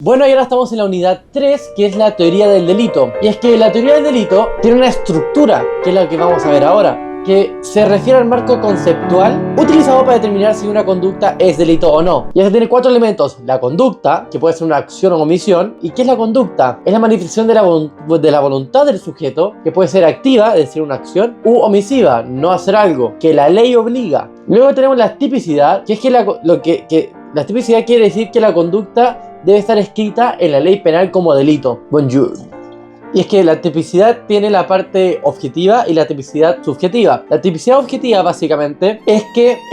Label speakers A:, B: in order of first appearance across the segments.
A: Bueno, y ahora estamos en la unidad 3, que es la teoría del delito. Y es que la teoría del delito tiene una estructura, que es la que vamos a ver ahora, que se refiere al marco conceptual utilizado para determinar si una conducta es delito o no. Y es que tiene 4 elementos: la conducta, que puede ser una acción o omisión. ¿Y qué es la conducta? Es la manifestación de la voluntad del sujeto, que puede ser activa, es decir, una acción, u omisiva, no hacer algo, que la ley obliga. Luego tenemos la tipicidad, que es que la tipicidad quiere decir que la conducta debe estar escrita en la ley penal como delito. Bonjour. Y es que la tipicidad tiene la parte objetiva y la tipicidad subjetiva. La tipicidad objetiva básicamente es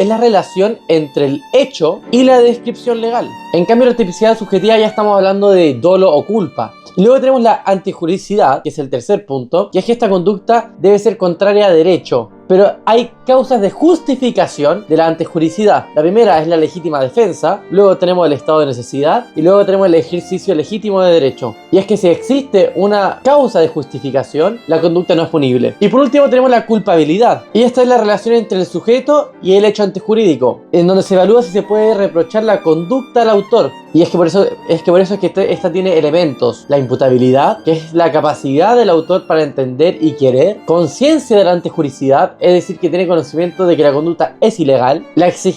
A: la relación entre el hecho y la descripción legal. En cambio, la tipicidad subjetiva ya estamos hablando de dolo o culpa. Y luego tenemos la antijuricidad, que es el tercer punto, que es que esta conducta debe ser contraria a derecho. Pero hay causas de justificación de la antijuricidad. La primera es la legítima defensa, luego tenemos el estado de necesidad y luego tenemos el ejercicio legítimo de derecho. Y es que si existe una causa de justificación, la conducta no es punible. Y por último tenemos la culpabilidad. Y esta es la relación entre el sujeto y el hecho antijurídico, en donde se evalúa si se puede reprochar la conducta al autor. Y es que por eso esta tiene elementos: la imputabilidad, que es la capacidad del autor para entender y querer; conciencia de la antijuricidad, es decir, que tiene conocimiento de que la conducta es ilegal;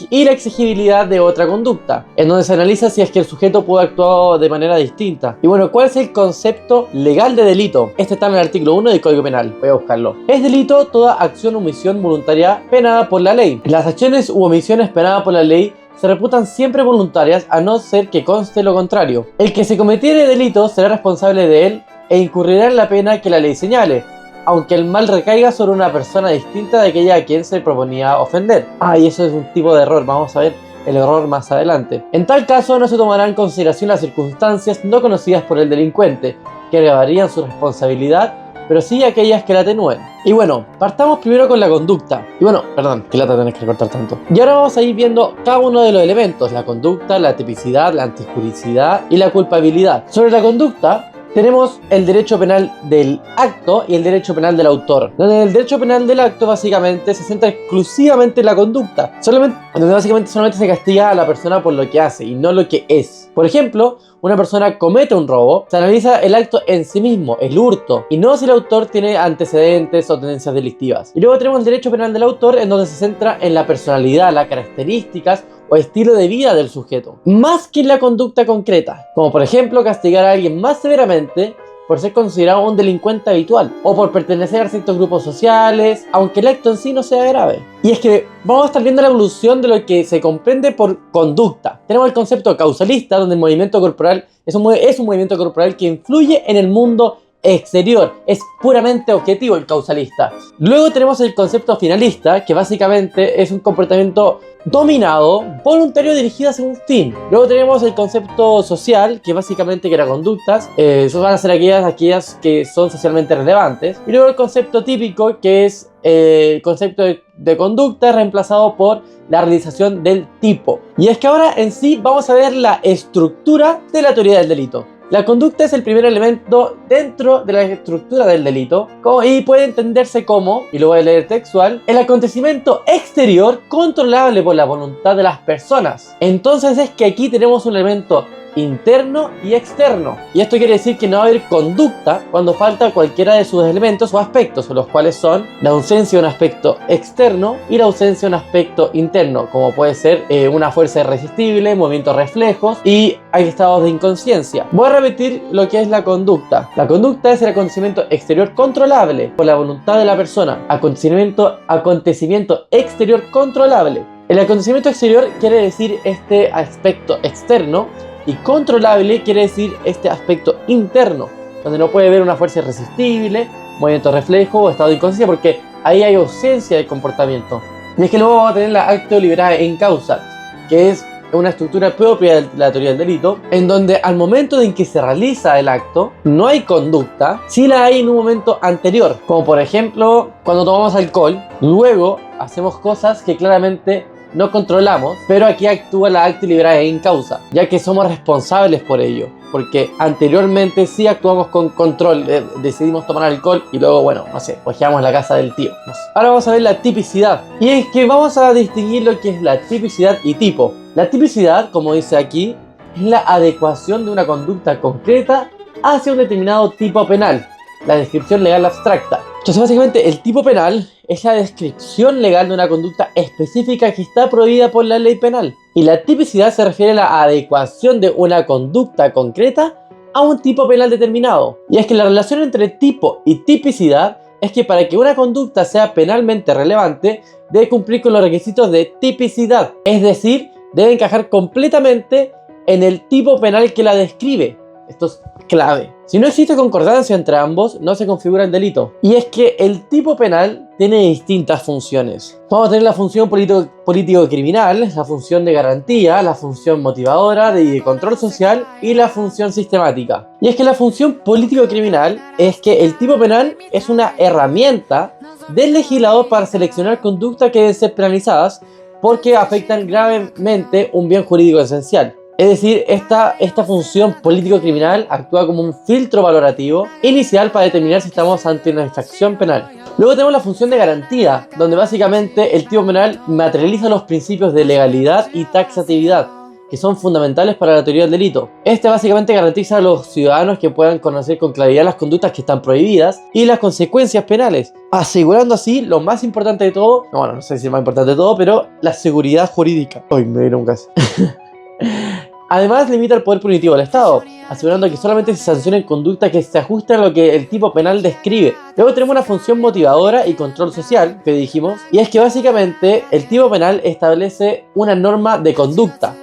A: y la exigibilidad de otra conducta, en donde se analiza si es que el sujeto pudo actuar de manera distinta. Y bueno, ¿cuál es el concepto legal de delito? Este está en el artículo 1 del Código Penal. Voy a buscarlo. Es delito toda acción o omisión voluntaria penada por la ley. Las acciones u omisiones penadas por la ley se reputan siempre voluntarias, a no ser que conste lo contrario. El que se cometiere delito será responsable de él e incurrirá en la pena que la ley señale, aunque el mal recaiga sobre una persona distinta de aquella a quien se proponía ofender. Y eso es un tipo de error. Vamos a ver el error más adelante. En tal caso, no se tomarán en consideración las circunstancias no conocidas por el delincuente, que agravarían su responsabilidad, pero sí aquellas que la atenúen. Y bueno, partamos primero con la conducta. Y bueno, perdón, que lata tenés que recortar tanto. Y ahora vamos a ir viendo cada uno de los elementos: la conducta, la tipicidad, la antijuricidad y la culpabilidad. Sobre la conducta, tenemos el derecho penal del acto y el derecho penal del autor, donde el derecho penal del acto básicamente se centra exclusivamente en la conducta, donde básicamente solamente se castiga a la persona por lo que hace y no lo que es. Por ejemplo, una persona comete un robo, se analiza el acto en sí mismo, el hurto, y no si el autor tiene antecedentes o tendencias delictivas. Y luego tenemos el derecho penal del autor, en donde se centra en la personalidad, las características o estilo de vida del sujeto, más que en la conducta concreta, como por ejemplo castigar a alguien más severamente por ser considerado un delincuente habitual o por pertenecer a ciertos grupos sociales, aunque el acto en sí no sea grave. Y es que vamos a estar viendo la evolución de lo que se comprende por conducta. Tenemos el concepto causalista, donde el movimiento corporal es un movimiento corporal que influye en el mundo exterior, es puramente objetivo el causalista. Luego tenemos el concepto finalista, que básicamente es un comportamiento dominado, voluntario, dirigido hacia un fin. Luego tenemos el concepto social, que básicamente que las conductas van a ser aquellas que son socialmente relevantes. Y luego el concepto típico, que es el concepto de conducta reemplazado por la realización del tipo. Y es que ahora en sí vamos a ver la estructura de la teoría del delito. La conducta es el primer elemento dentro de la estructura del delito y puede entenderse como, y lo voy a leer textual, el acontecimiento exterior controlable por la voluntad de las personas. Entonces es que aquí tenemos un elemento interno y externo. Y esto quiere decir que no va a haber conducta cuando falta cualquiera de sus elementos o aspectos, los cuales son la ausencia de un aspecto externo y la ausencia de un aspecto interno, como puede ser una fuerza irresistible, movimientos reflejos y hay estados de inconsciencia. Voy a repetir lo que es la conducta. La conducta es el acontecimiento exterior controlable por la voluntad de la persona. Acontecimiento exterior controlable. El acontecimiento exterior quiere decir este aspecto externo, y controlable quiere decir este aspecto interno, donde no puede haber una fuerza irresistible, movimiento reflejo o estado de inconsciencia, porque ahí hay ausencia de comportamiento. Y es que luego vamos a tener la acto deliberado en causa, que es una estructura propia de la teoría del delito, en donde al momento en que se realiza el acto no hay conducta, sí la hay en un momento anterior, como por ejemplo cuando tomamos alcohol, luego hacemos cosas que claramente no controlamos, pero aquí actúa la acto deliberado en causa, ya que somos responsables por ello, porque anteriormente sí actuamos con control, decidimos tomar alcohol y luego, bueno, no sé, ojeamos la casa del tío, no sé. Ahora vamos a ver la tipicidad, y es que vamos a distinguir lo que es la tipicidad y tipo. La tipicidad, como dice aquí, es la adecuación de una conducta concreta hacia un determinado tipo penal, la descripción legal abstracta. Entonces básicamente el tipo penal es la descripción legal de una conducta específica que está prohibida por la ley penal. Y la tipicidad se refiere a la adecuación de una conducta concreta a un tipo penal determinado. Y es que la relación entre tipo y tipicidad es que para que una conducta sea penalmente relevante, debe cumplir con los requisitos de tipicidad. Es decir, debe encajar completamente en el tipo penal que la describe. Esto es clave. Si no existe concordancia entre ambos, no se configura el delito. Y es que el tipo penal tiene distintas funciones. Vamos a tener la función político-criminal, la función de garantía, la función motivadora de control social y la función sistemática. Y es que la función político-criminal es que el tipo penal es una herramienta del legislador para seleccionar conductas que deben ser penalizadas porque afectan gravemente un bien jurídico esencial. Es decir, esta función político-criminal actúa como un filtro valorativo inicial para determinar si estamos ante una infracción penal. Luego tenemos la función de garantía, donde básicamente el tipo penal materializa los principios de legalidad y taxatividad, que son fundamentales para la teoría del delito. Este básicamente garantiza a los ciudadanos que puedan conocer con claridad las conductas que están prohibidas y las consecuencias penales, asegurando así lo más importante de todo, bueno, no sé si es más importante de todo, pero la seguridad jurídica. Ay, me dieron un gas. Además, limita el poder punitivo del Estado, asegurando que solamente se sancionen conductas que se ajusten a lo que el tipo penal describe. Luego tenemos una función motivadora y control social, que dijimos, y es que básicamente el tipo penal establece una norma de conducta,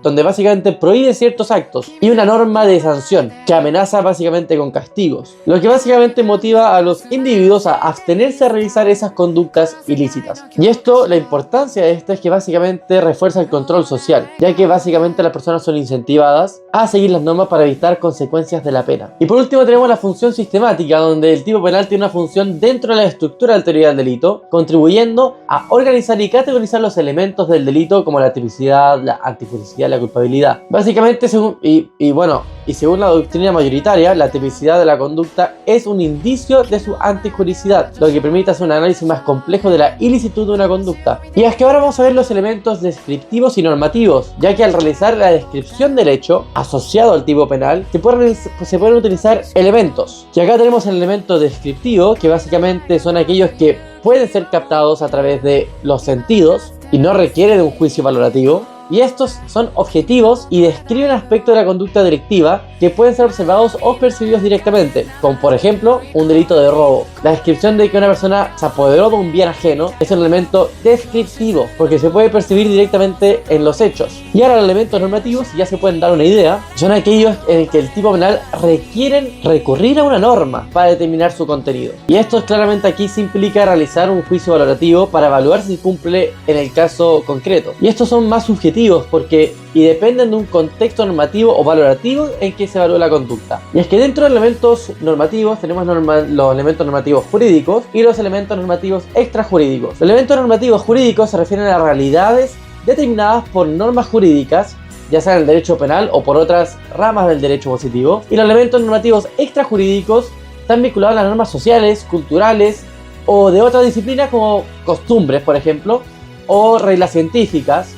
A: donde básicamente prohíbe ciertos actos, y una norma de sanción, que amenaza básicamente con castigos, lo que básicamente motiva a los individuos a abstenerse a realizar esas conductas ilícitas. Y esto, la importancia de esto es que básicamente refuerza el control social, ya que básicamente las personas son incentivadas a seguir las normas para evitar consecuencias de la pena. Y por último tenemos la función sistemática, donde el tipo penal tiene una función dentro de la estructura de la teoría del delito, contribuyendo a organizar y categorizar los elementos del delito como la tipicidad, la antijuricidad, la culpabilidad. Básicamente, según la doctrina mayoritaria, la tipicidad de la conducta es un indicio de su antijuricidad, lo que permite hacer un análisis más complejo de la ilicitud de una conducta. Y es que ahora vamos a ver los elementos descriptivos y normativos, ya que al realizar la descripción del hecho asociado al tipo penal, se pueden utilizar elementos. Y acá tenemos el elemento descriptivo, que básicamente son aquellos que pueden ser captados a través de los sentidos y no requiere de un juicio valorativo. Y estos son objetivos y describen aspectos de la conducta delictiva que pueden ser observados o percibidos directamente, como por ejemplo un delito de robo. La descripción de que una persona se apoderó de un bien ajeno es un elemento descriptivo porque se puede percibir directamente en los hechos. Y ahora los elementos normativos, ya se pueden dar una idea, son aquellos en que el tipo penal requieren recurrir a una norma para determinar su contenido. Y esto claramente aquí se implica realizar un juicio valorativo para evaluar si cumple en el caso concreto. Y estos son más subjetivos y dependen de un contexto normativo o valorativo en que se evalúa la conducta. Y es que dentro de elementos normativos tenemos los elementos normativos jurídicos y los elementos normativos extrajurídicos. Los elementos normativos jurídicos se refieren a realidades determinadas por normas jurídicas, ya sea en el derecho penal o por otras ramas del derecho positivo. Y los elementos normativos extrajurídicos están vinculados a las normas sociales, culturales o de otras disciplinas como costumbres, por ejemplo, o reglas científicas.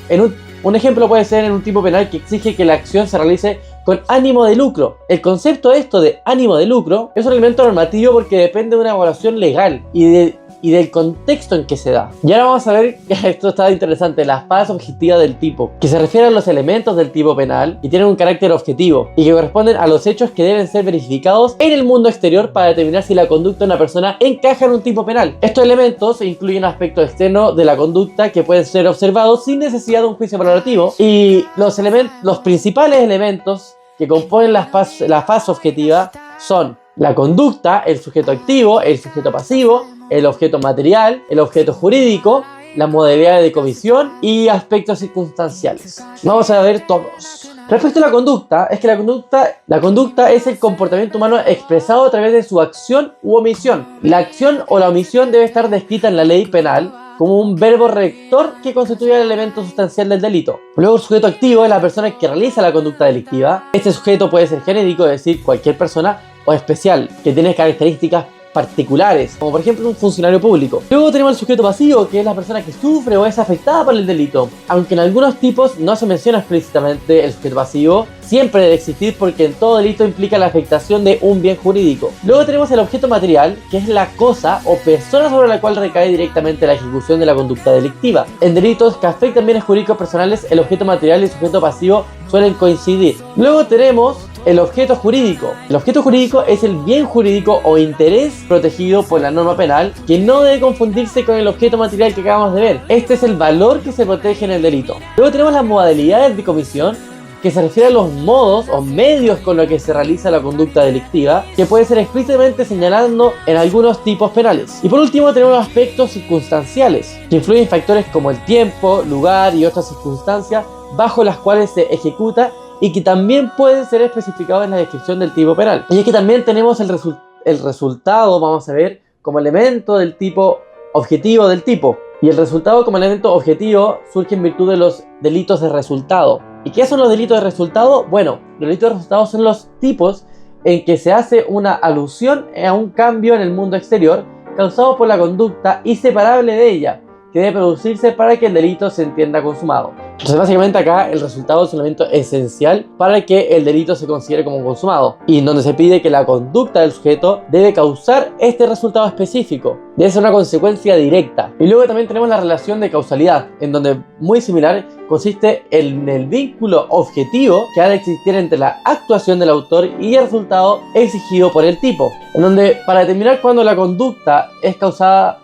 A: Un ejemplo puede ser en un tipo penal que exige que la acción se realice con ánimo de lucro. El concepto de ánimo de lucro es un elemento normativo porque depende de una evaluación legal y del contexto en que se da. Y ahora vamos a ver, esto está interesante, las fases objetivas del tipo, que se refieren a los elementos del tipo penal y tienen un carácter objetivo y que corresponden a los hechos que deben ser verificados en el mundo exterior para determinar si la conducta de una persona encaja en un tipo penal. Estos elementos incluyen aspectos externos de la conducta que pueden ser observados sin necesidad de un juicio valorativo, y los principales elementos que componen la fase objetiva son la conducta, el sujeto activo, el sujeto pasivo, el objeto material, el objeto jurídico, las modalidades de comisión y aspectos circunstanciales. Vamos a ver todos. Respecto a la conducta, es que la conducta es el comportamiento humano expresado a través de su acción u omisión. La acción o la omisión debe estar descrita en la ley penal como un verbo rector que constituye el elemento sustancial del delito. Luego, el sujeto activo es la persona que realiza la conducta delictiva. Este sujeto puede ser genérico, es decir, cualquier persona, o especial, que tiene características particulares, como por ejemplo un funcionario público. Luego tenemos el sujeto pasivo, que es la persona que sufre o es afectada por el delito. Aunque en algunos tipos no se menciona explícitamente el sujeto pasivo, siempre debe existir porque en todo delito implica la afectación de un bien jurídico. Luego tenemos el objeto material, que es la cosa o persona sobre la cual recae directamente la ejecución de la conducta delictiva. En delitos que afectan bienes jurídicos personales, el objeto material y el sujeto pasivo suelen coincidir. Luego tenemos el objeto jurídico. El objeto jurídico es el bien jurídico o interés protegido por la norma penal, que no debe confundirse con el objeto material que acabamos de ver. Este es el valor que se protege en el delito. Luego tenemos las modalidades de comisión, que se refiere a los modos o medios con los que se realiza la conducta delictiva, que puede ser explícitamente señalando en algunos tipos penales. Y por último tenemos los aspectos circunstanciales, que influyen factores como el tiempo, lugar y otras circunstancias bajo las cuales se ejecuta y que también pueden ser especificados en la descripción del tipo penal. Y es que también tenemos el resultado, vamos a ver, como elemento del tipo objetivo del tipo. Y el resultado como elemento objetivo surge en virtud de los delitos de resultado. ¿Y qué son los delitos de resultado? Bueno, los delitos de resultado son los tipos en que se hace una alusión a un cambio en el mundo exterior causado por la conducta inseparable de ella, que debe producirse para que el delito se entienda consumado. Entonces básicamente acá el resultado es un elemento esencial para que el delito se considere como consumado, y en donde se pide que la conducta del sujeto debe causar este resultado específico, debe ser una consecuencia directa. Y luego también tenemos la relación de causalidad, en donde muy similar consiste en el vínculo objetivo que ha de existir entre la actuación del autor y el resultado exigido por el tipo, en donde para determinar cuándo la conducta es causa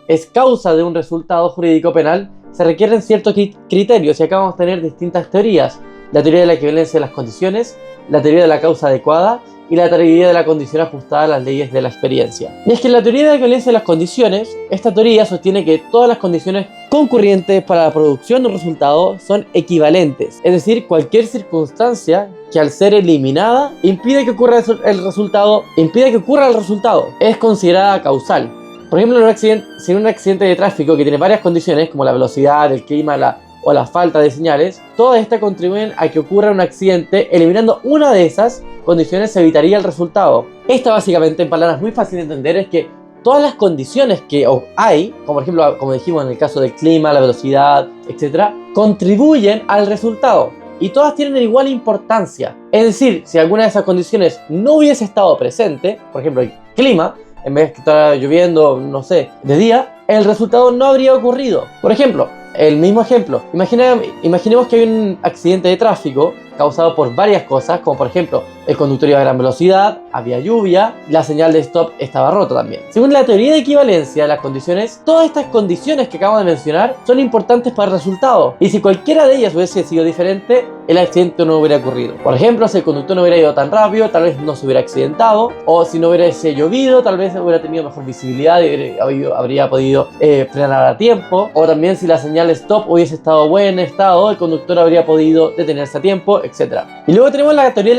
A: de un resultado jurídico penal se requieren ciertos criterios, y acá vamos a tener distintas teorías: la teoría de la equivalencia de las condiciones, la teoría de la causa adecuada y la teoría de la condición ajustada a las leyes de la experiencia. Y es que en la teoría de la equivalencia de las condiciones, esta teoría sostiene que todas las condiciones concurrentes para la producción de un resultado son equivalentes, es decir, cualquier circunstancia que al ser eliminada impide que ocurra el resultado es considerada causal. Por ejemplo, en un accidente de tráfico que tiene varias condiciones, como la velocidad, el clima o la falta de señales, todas estas contribuyen a que ocurra un accidente. Eliminando una de esas condiciones se evitaría el resultado. Esta básicamente, en palabras muy fáciles de entender, es que todas las condiciones que hay, como por ejemplo, como dijimos en el caso del clima, la velocidad, etc., contribuyen al resultado. Y todas tienen igual importancia. Es decir, si alguna de esas condiciones no hubiese estado presente, por ejemplo el clima, en vez de que estar lloviendo, no sé, de día, el resultado no habría ocurrido. Por ejemplo, el mismo ejemplo, imaginemos que hay un accidente de tráfico causado por varias cosas, como por ejemplo, el conductor iba a gran velocidad, había lluvia, la señal de stop estaba rota también. Según la teoría de equivalencia de las condiciones, todas estas condiciones que acabo de mencionar son importantes para el resultado, y si cualquiera de ellas hubiese sido diferente, el accidente no hubiera ocurrido. Por ejemplo, si el conductor no hubiera ido tan rápido, tal vez no se hubiera accidentado, o si no hubiese llovido, tal vez hubiera tenido mejor visibilidad y habría podido frenar a tiempo, o también si la señal de stop hubiese estado en buen estado, el conductor habría podido detenerse a tiempo, etc. Y luego tenemos la teoría de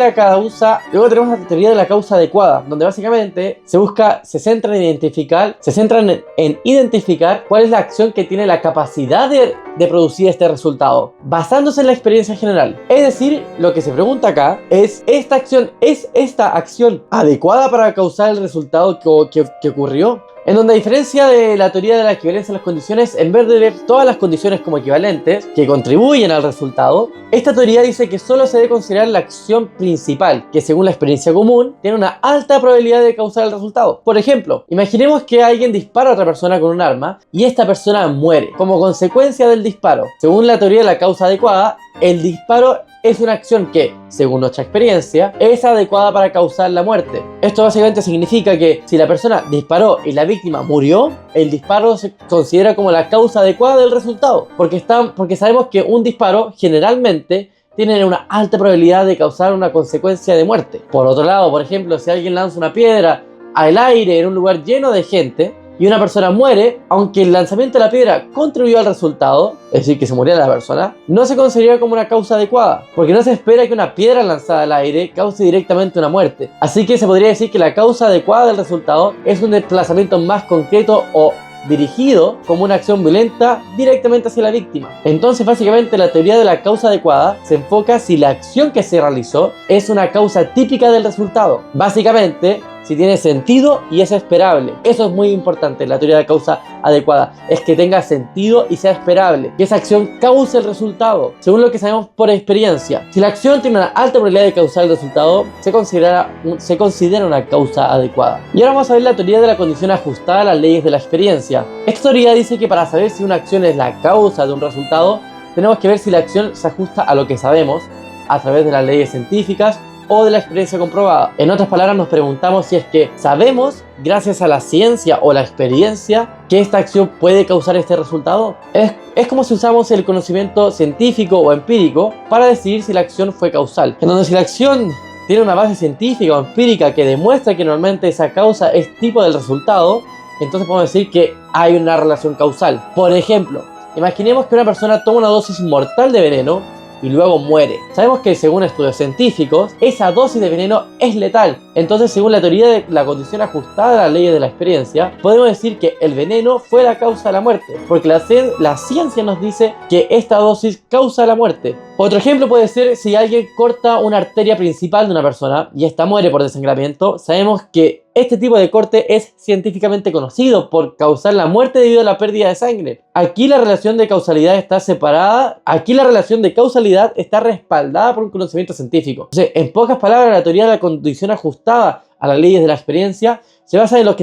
A: la causa adecuada, donde básicamente se centra en identificar cuál es la acción que tiene la capacidad de producir este resultado, basándose en la experiencia general. Es decir, lo que se pregunta acá es: ¿es esta acción adecuada para causar el resultado que ocurrió? En donde, a diferencia de la teoría de la equivalencia de las condiciones, en vez de ver todas las condiciones como equivalentes que contribuyen al resultado, esta teoría dice que solo se debe considerar la acción principal, que según la experiencia común tiene una alta probabilidad de causar el resultado. Por ejemplo, imaginemos que alguien dispara a otra persona con un arma y esta persona muere como consecuencia del disparo. Según la teoría de la causa adecuada, el disparo es una acción que, según nuestra experiencia, es adecuada para causar la muerte. Esto básicamente significa que si la persona disparó y la víctima murió, el disparo se considera como la causa adecuada del resultado, porque sabemos que un disparo generalmente tiene una alta probabilidad de causar una consecuencia de muerte. Por otro lado, por ejemplo, si alguien lanza una piedra al aire en un lugar lleno de gente y una persona muere, aunque el lanzamiento de la piedra contribuyó al resultado, es decir, que se muriera la persona, no se considera como una causa adecuada, porque no se espera que una piedra lanzada al aire cause directamente una muerte. Así que se podría decir que la causa adecuada del resultado es un desplazamiento más concreto o dirigido como una acción violenta directamente hacia la víctima. Entonces, básicamente, la teoría de la causa adecuada se enfoca si la acción que se realizó es una causa típica del resultado. Básicamente, si tiene sentido y es esperable. Eso es muy importante en la teoría de causa adecuada, es que tenga sentido y sea esperable, que esa acción cause el resultado, según lo que sabemos por experiencia. Si la acción tiene una alta probabilidad de causar el resultado, se considera una causa adecuada. Y ahora vamos a ver la teoría de la condición ajustada a las leyes de la experiencia. Esta teoría dice que para saber si una acción es la causa de un resultado, tenemos que ver si la acción se ajusta a lo que sabemos, a través de las leyes científicas o de la experiencia comprobada. En otras palabras, nos preguntamos si es que sabemos, gracias a la ciencia o la experiencia, que esta acción puede causar este resultado. Es como si usamos el conocimiento científico o empírico para decidir si la acción fue causal. En donde si la acción tiene una base científica o empírica que demuestra que normalmente esa causa es tipo del resultado, entonces podemos decir que hay una relación causal. Por ejemplo, imaginemos que una persona toma una dosis mortal de veneno y luego muere. Sabemos que según estudios científicos, esa dosis de veneno es letal. Entonces, según la teoría de la condición ajustada a las leyes de la experiencia, podemos decir que el veneno fue la causa de la muerte, porque la ciencia nos dice que esta dosis causa la muerte. Otro ejemplo puede ser si alguien corta una arteria principal de una persona y esta muere por desangramiento. Sabemos que este tipo de corte es científicamente conocido por causar la muerte debido a la pérdida de sangre. Aquí la relación de causalidad está separada, aquí la relación de causalidad está respaldada por un conocimiento científico. Entonces, en pocas palabras, la teoría de la condición ajustada a las leyes de la experiencia se basa en lo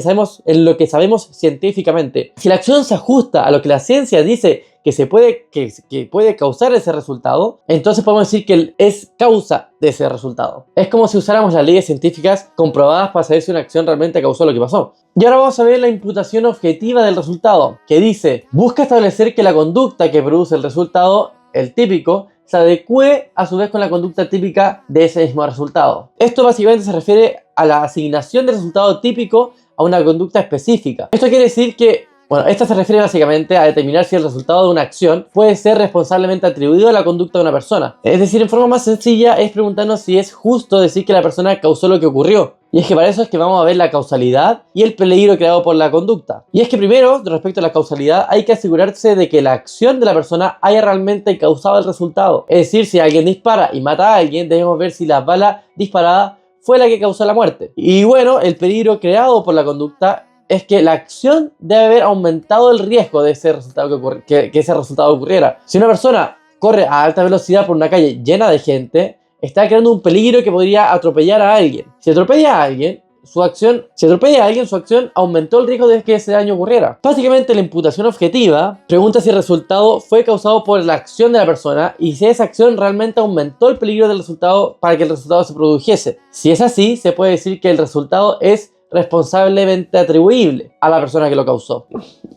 A: que sabemos científicamente. Si la acción se ajusta a lo que la ciencia dice que puede causar ese resultado, entonces podemos decir que es causa de ese resultado. Es como si usáramos las leyes científicas comprobadas para saber si una acción realmente causó lo que pasó. Y ahora vamos a ver la imputación objetiva del resultado, que dice: busca establecer que la conducta que produce el resultado, el típico, se adecue a su vez con la conducta típica de ese mismo resultado. Esto básicamente se refiere a la asignación del resultado típico a una conducta específica. Esto quiere decir que, esta se refiere básicamente a determinar si el resultado de una acción puede ser responsablemente atribuido a la conducta de una persona. Es decir, en forma más sencilla es preguntarnos si es justo decir que la persona causó lo que ocurrió. Y es que para eso es que vamos a ver la causalidad y el peligro creado por la conducta. Y es que primero, respecto a la causalidad, hay que asegurarse de que la acción de la persona haya realmente causado el resultado. Es decir, si alguien dispara y mata a alguien, debemos ver si la bala disparada fue la que causó la muerte. Y bueno, el peligro creado por la conducta es que la acción debe haber aumentado el riesgo de ese resultado que ese resultado ocurriera. Si una persona corre a alta velocidad por una calle llena de gente, está creando un peligro que podría atropellar a alguien. Si atropella a alguien, su acción aumentó el riesgo de que ese daño ocurriera. Básicamente, la imputación objetiva pregunta si el resultado fue causado por la acción de la persona y si esa acción realmente aumentó el peligro del resultado para que el resultado se produjese. Si es así, se puede decir que el resultado es responsablemente atribuible a la persona que lo causó.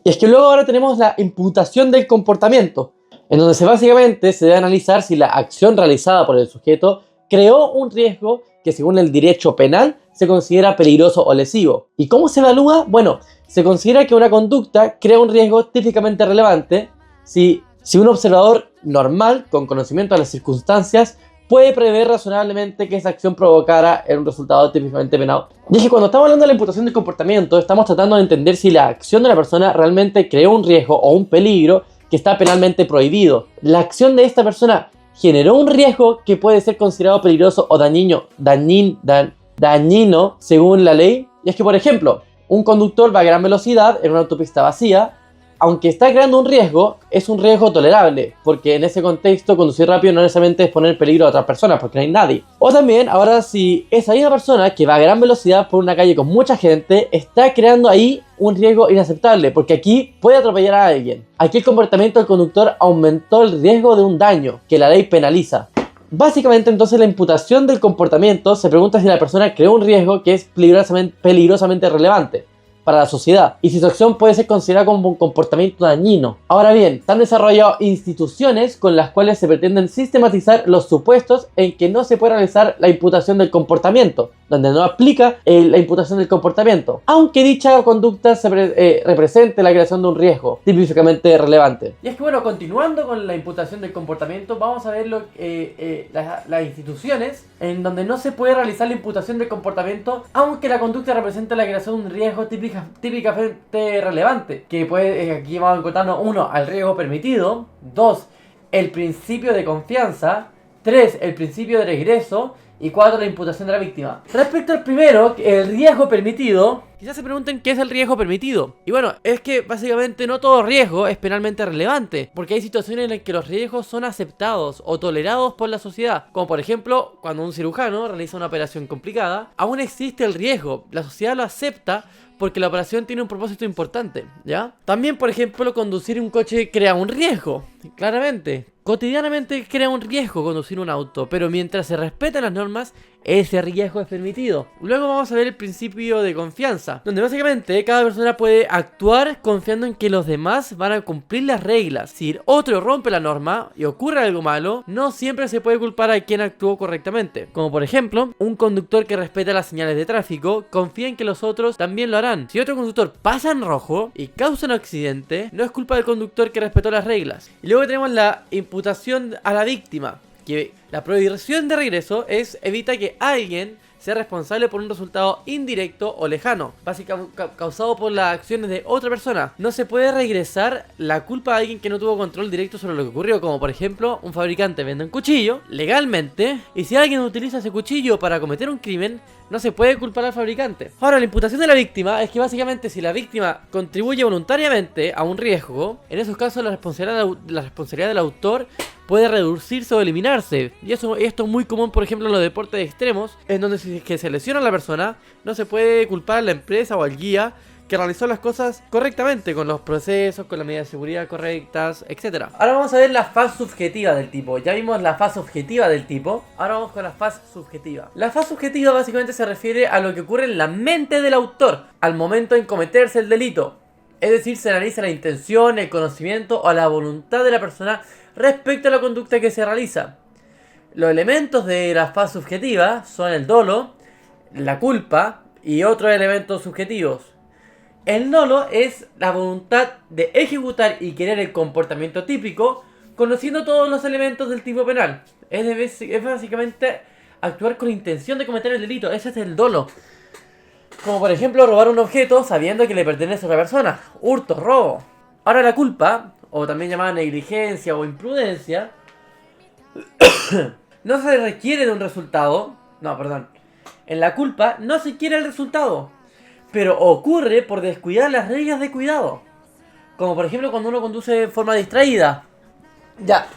A: Y es que luego ahora tenemos la imputación del comportamiento, en donde básicamente se debe analizar si la acción realizada por el sujeto creó un riesgo que según el derecho penal se considera peligroso o lesivo. ¿Y cómo se evalúa? Bueno, se considera que una conducta crea un riesgo típicamente relevante si un observador normal, con conocimiento de las circunstancias, puede prever razonablemente que esa acción provocara un resultado típicamente penado. Y es que cuando estamos hablando de la imputación del comportamiento, estamos tratando de entender si la acción de la persona realmente creó un riesgo o un peligro que está penalmente prohibido. La acción de esta persona generó un riesgo que puede ser considerado peligroso o dañino según la ley. Y es que, por ejemplo, un conductor va a gran velocidad en una autopista vacía. Aunque está creando un riesgo, es un riesgo tolerable, porque en ese contexto conducir rápido no necesariamente es poner peligro a otras personas, porque no hay nadie. O también, ahora si esa misma persona que va a gran velocidad por una calle con mucha gente, está creando ahí un riesgo inaceptable, porque aquí puede atropellar a alguien. Aquí el comportamiento del conductor aumentó el riesgo de un daño que la ley penaliza. Básicamente, entonces, la imputación del comportamiento se pregunta si la persona creó un riesgo que es peligrosamente relevante para la sociedad y si su acción puede ser considerada como un comportamiento dañino. Ahora bien, se han desarrollado instituciones con las cuales se pretenden sistematizar los supuestos en que no se puede realizar la imputación del comportamiento, donde no aplica la imputación del comportamiento, aunque dicha conducta represente la creación de un riesgo típicamente relevante. Y es que bueno, continuando con la imputación del comportamiento, vamos a ver las instituciones en donde no se puede realizar la imputación del comportamiento, aunque la conducta represente la creación de un riesgo típicamente relevante, que puede, aquí vamos a encontrarnos 1, al riesgo permitido, 2, el principio de confianza, 3, el principio de regreso, Y 4, la imputación de la víctima. Respecto al primero, el riesgo permitido, quizás se pregunten qué es el riesgo permitido. Y bueno, es que básicamente no todo riesgo es penalmente relevante, porque hay situaciones en las que los riesgos son aceptados o tolerados por la sociedad. Como por ejemplo, cuando un cirujano realiza una operación complicada, aún existe el riesgo, la sociedad lo acepta porque la operación tiene un propósito importante, ¿ya? También, por ejemplo, conducir un coche crea un riesgo, claramente. Cotidianamente crea un riesgo conducir un auto, pero mientras se respeten las normas, ese riesgo es permitido. Luego vamos a ver el principio de confianza, donde básicamente cada persona puede actuar confiando en que los demás van a cumplir las reglas. Si otro rompe la norma y ocurre algo malo, no siempre se puede culpar a quien actuó correctamente. Como por ejemplo, un conductor que respeta las señales de tráfico confía en que los otros también lo harán. Si otro conductor pasa en rojo y causa un accidente, no es culpa del conductor que respetó las reglas. Y luego tenemos la imputación a la víctima, que la prohibición de regreso evita que alguien sea responsable por un resultado indirecto o lejano, básicamente causado por las acciones de otra persona. No se puede regresar la culpa a alguien que no tuvo control directo sobre lo que ocurrió, como por ejemplo un fabricante vende un cuchillo legalmente y si alguien utiliza ese cuchillo para cometer un crimen, no se puede culpar al fabricante. Ahora, la imputación de la víctima es que básicamente si la víctima contribuye voluntariamente a un riesgo, en esos casos la responsabilidad del autor puede reducirse o eliminarse. Y esto es muy común, por ejemplo, en los deportes extremos, en donde si es que se lesiona a la persona, no se puede culpar a la empresa o al guía que realizó las cosas correctamente, con los procesos, con las medidas de seguridad correctas, etc. Ahora vamos a ver la faz subjetiva del tipo. Ya vimos la faz objetiva del tipo, ahora vamos con la faz subjetiva. La faz subjetiva básicamente se refiere a lo que ocurre en la mente del autor al momento en cometerse el delito. Es decir, se analiza la intención, el conocimiento o la voluntad de la persona respecto a la conducta que se realiza. Los elementos de la faz subjetiva son el dolo, la culpa y otros elementos subjetivos. El dolo es la voluntad de ejecutar y querer el comportamiento típico, conociendo todos los elementos del tipo penal. Es básicamente actuar con intención de cometer el delito. Ese es el dolo. Como por ejemplo robar un objeto sabiendo que le pertenece a otra persona. Hurto, robo. Ahora la culpa, o también llamada negligencia o imprudencia, no se requiere de un resultado. No, perdón. En la culpa no se quiere el resultado, pero ocurre por descuidar las reglas de cuidado. Como por ejemplo cuando uno conduce de forma distraída. Ya.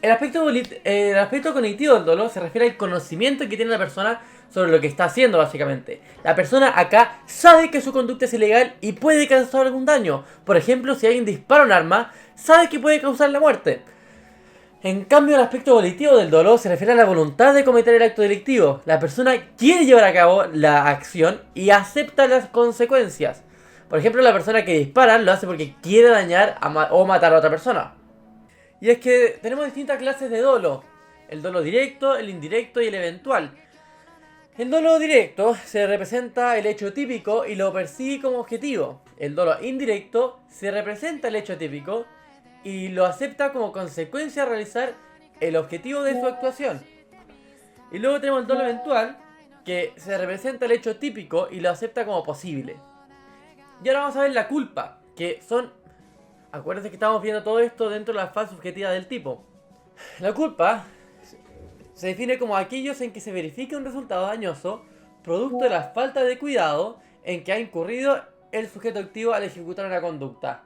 A: El aspecto cognitivo del dolo se refiere al conocimiento que tiene la persona sobre lo que está haciendo, básicamente. La persona acá sabe que su conducta es ilegal y puede causar algún daño. Por ejemplo, si alguien dispara un arma, sabe que puede causar la muerte. En cambio, el aspecto volitivo del dolo se refiere a la voluntad de cometer el acto delictivo. La persona quiere llevar a cabo la acción y acepta las consecuencias. Por ejemplo, la persona que dispara lo hace porque quiere dañar o matar a otra persona. Y es que tenemos distintas clases de dolo. El dolo directo, el indirecto y el eventual. El dolo directo se representa el hecho típico y lo persigue como objetivo. El dolo indirecto se representa el hecho típico y lo acepta como consecuencia de realizar el objetivo de su actuación. Y luego tenemos el dolo eventual, que se representa el hecho típico y lo acepta como posible. Y ahora vamos a ver la culpa, que son... Acuérdense que estamos viendo todo esto dentro de la fase subjetiva del tipo. La culpa se define como aquellos en que se verifica un resultado dañoso producto de la falta de cuidado en que ha incurrido el sujeto activo al ejecutar una conducta.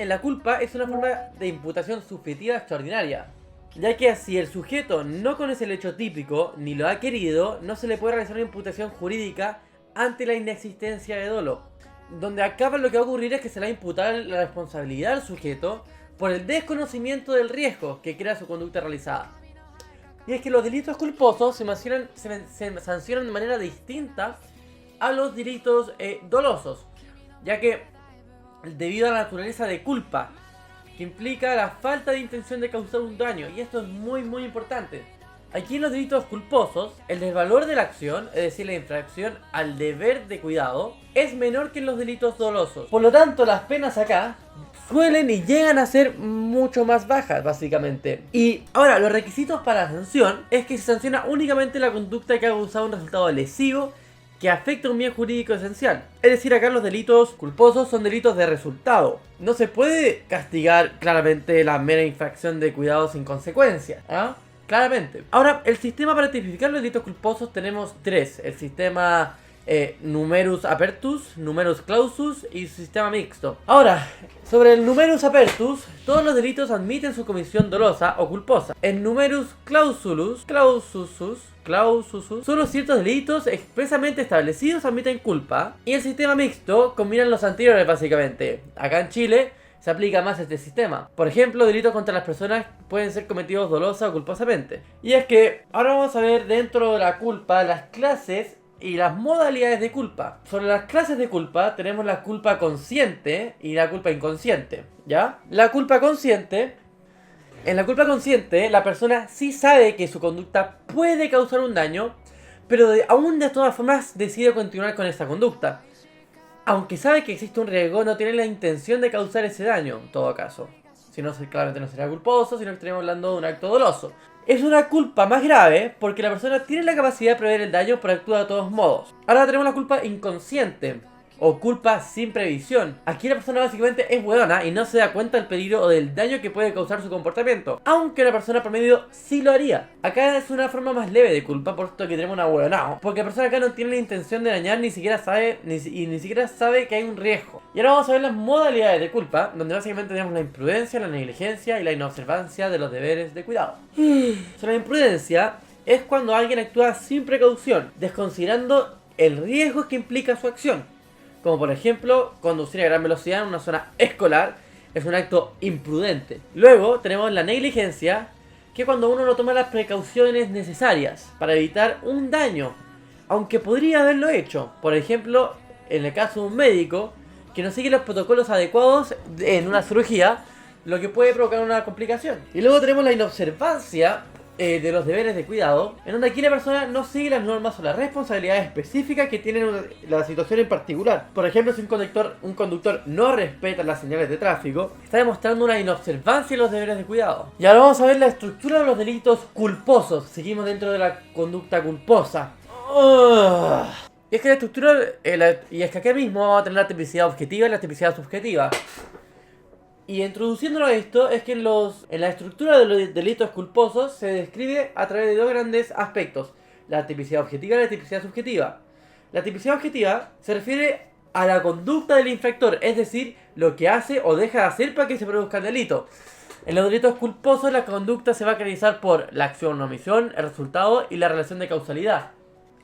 A: La culpa es una forma de imputación subjetiva extraordinaria, ya que si el sujeto no conoce el hecho típico ni lo ha querido, no se le puede realizar una imputación jurídica ante la inexistencia de dolo. Donde acaba lo que va a ocurrir es que se le va a imputar la responsabilidad al sujeto por el desconocimiento del riesgo que crea su conducta realizada. Y es que los delitos culposos se sancionan de manera distinta a los delitos dolosos, ya que debido a la naturaleza de culpa, que implica la falta de intención de causar un daño, y esto es muy importante. Aquí en los delitos culposos, el desvalor de la acción, es decir, la infracción al deber de cuidado, es menor que en los delitos dolosos. Por lo tanto, las penas acá suelen y llegan a ser mucho más bajas, básicamente. Y ahora, los requisitos para la sanción es que se sanciona únicamente la conducta que ha causado un resultado lesivo que afecta un bien jurídico esencial. Es decir, acá los delitos culposos son delitos de resultado. No se puede castigar claramente la mera infracción de cuidado sin consecuencias, ¿ah? claramente. Ahora, el sistema para tipificar los delitos culposos tenemos tres. El sistema numerus apertus, numerus clausus y sistema mixto. Ahora, sobre el numerus apertus, todos los delitos admiten su comisión dolosa o culposa. El numerus clausus, solo ciertos delitos expresamente establecidos admiten culpa. Y el sistema mixto combinan los anteriores básicamente. Acá en Chile se aplica más este sistema. Por ejemplo, delitos contra las personas pueden ser cometidos dolosa o culposamente. Y es que ahora vamos a ver dentro de la culpa las clases y las modalidades de culpa. Sobre las clases de culpa tenemos la culpa consciente y la culpa inconsciente, ¿ya? La culpa consciente, en la culpa consciente la persona sí sabe que su conducta puede causar un daño, pero aún de todas formas decide continuar con esa conducta. Aunque sabe que existe un riesgo, no tiene la intención de causar ese daño, en todo caso. Si no, claramente no sería culposo, sino que estaríamos hablando de un acto doloso. Es una culpa más grave porque la persona tiene la capacidad de prever el daño pero actúa de todos modos. Ahora tenemos la culpa inconsciente o culpa sin previsión. Aquí la persona básicamente es hueona y no se da cuenta del peligro o del daño que puede causar su comportamiento, aunque la persona promedio sí lo haría. Acá es una forma más leve de culpa, por esto que tenemos una hueonao, porque la persona acá no tiene la intención de dañar, ni siquiera sabe que hay un riesgo. Y ahora vamos a ver las modalidades de culpa, donde básicamente tenemos la imprudencia, la negligencia y la inobservancia de los deberes de cuidado. Sobre la imprudencia es cuando alguien actúa sin precaución, desconsiderando el riesgo que implica su acción. Como por ejemplo, conducir a gran velocidad en una zona escolar es un acto imprudente. Luego tenemos la negligencia, que es cuando uno no toma las precauciones necesarias para evitar un daño, aunque podría haberlo hecho. Por ejemplo, en el caso de un médico que no sigue los protocolos adecuados en una cirugía, lo que puede provocar una complicación. Y luego tenemos la inobservancia de los deberes de cuidado, en donde aquí la persona no sigue las normas o las responsabilidades específicas que tiene la situación en particular. Por ejemplo, si un conductor no respeta las señales de tráfico, está demostrando una inobservancia de los deberes de cuidado. Y ahora vamos a ver la estructura de los delitos culposos. Seguimos dentro de la conducta culposa. Y es que la estructura, y es que aquí mismo vamos a tener la tipicidad objetiva y la tipicidad subjetiva. Y introduciéndolo a esto, es que en la estructura de los delitos culposos se describe a través de dos grandes aspectos: la tipicidad objetiva y la tipicidad subjetiva. La tipicidad objetiva se refiere a la conducta del infractor, es decir, lo que hace o deja de hacer para que se produzca el delito. En los delitos culposos la conducta se va a caracterizar por la acción o omisión, el resultado y la relación de causalidad.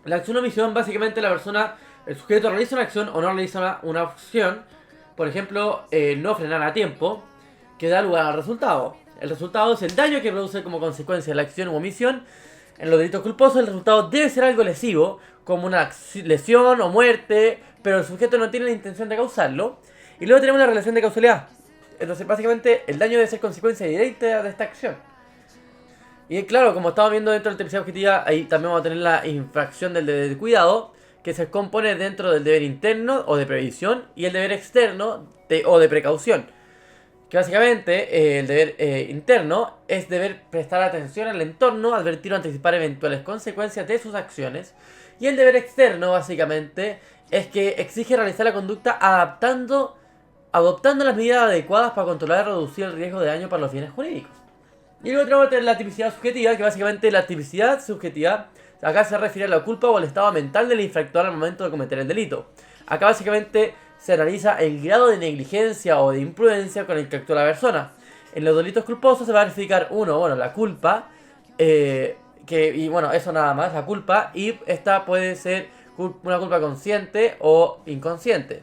A: La acción o omisión, básicamente el sujeto realiza una acción o no realiza una acción. Por ejemplo, no frenar a tiempo, que da lugar al resultado. El resultado es el daño que produce como consecuencia de la acción u omisión. En los delitos culposos el resultado debe ser algo lesivo, como una lesión o muerte, pero el sujeto no tiene la intención de causarlo. Y luego tenemos la relación de causalidad. Entonces, básicamente, el daño debe ser consecuencia directa de esta acción. Y claro, como estamos viendo dentro de la tipicidad objetiva, ahí también vamos a tener la infracción del deber de cuidado, que se compone dentro del deber interno o de previsión y el deber externo o de precaución. Que básicamente el deber interno es deber prestar atención al entorno, advertir o anticipar eventuales consecuencias de sus acciones. Y el deber externo básicamente es que exige realizar la conducta adoptando las medidas adecuadas para controlar y reducir el riesgo de daño para los bienes jurídicos. Y luego tenemos la tipicidad subjetiva, que básicamente la tipicidad subjetiva acá se refiere a la culpa o al estado mental del infractor al momento de cometer el delito. Acá básicamente se analiza el grado de negligencia o de imprudencia con el que actúa la persona. En los delitos culposos se va a verificar la culpa, y eso nada más, la culpa, y esta puede ser una culpa consciente o inconsciente.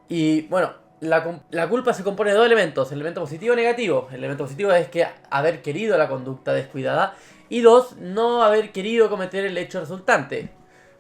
A: Y bueno, la culpa se compone de dos elementos: el elemento positivo y negativo. El elemento positivo es que haber querido la conducta descuidada, y dos, no haber querido cometer el hecho resultante.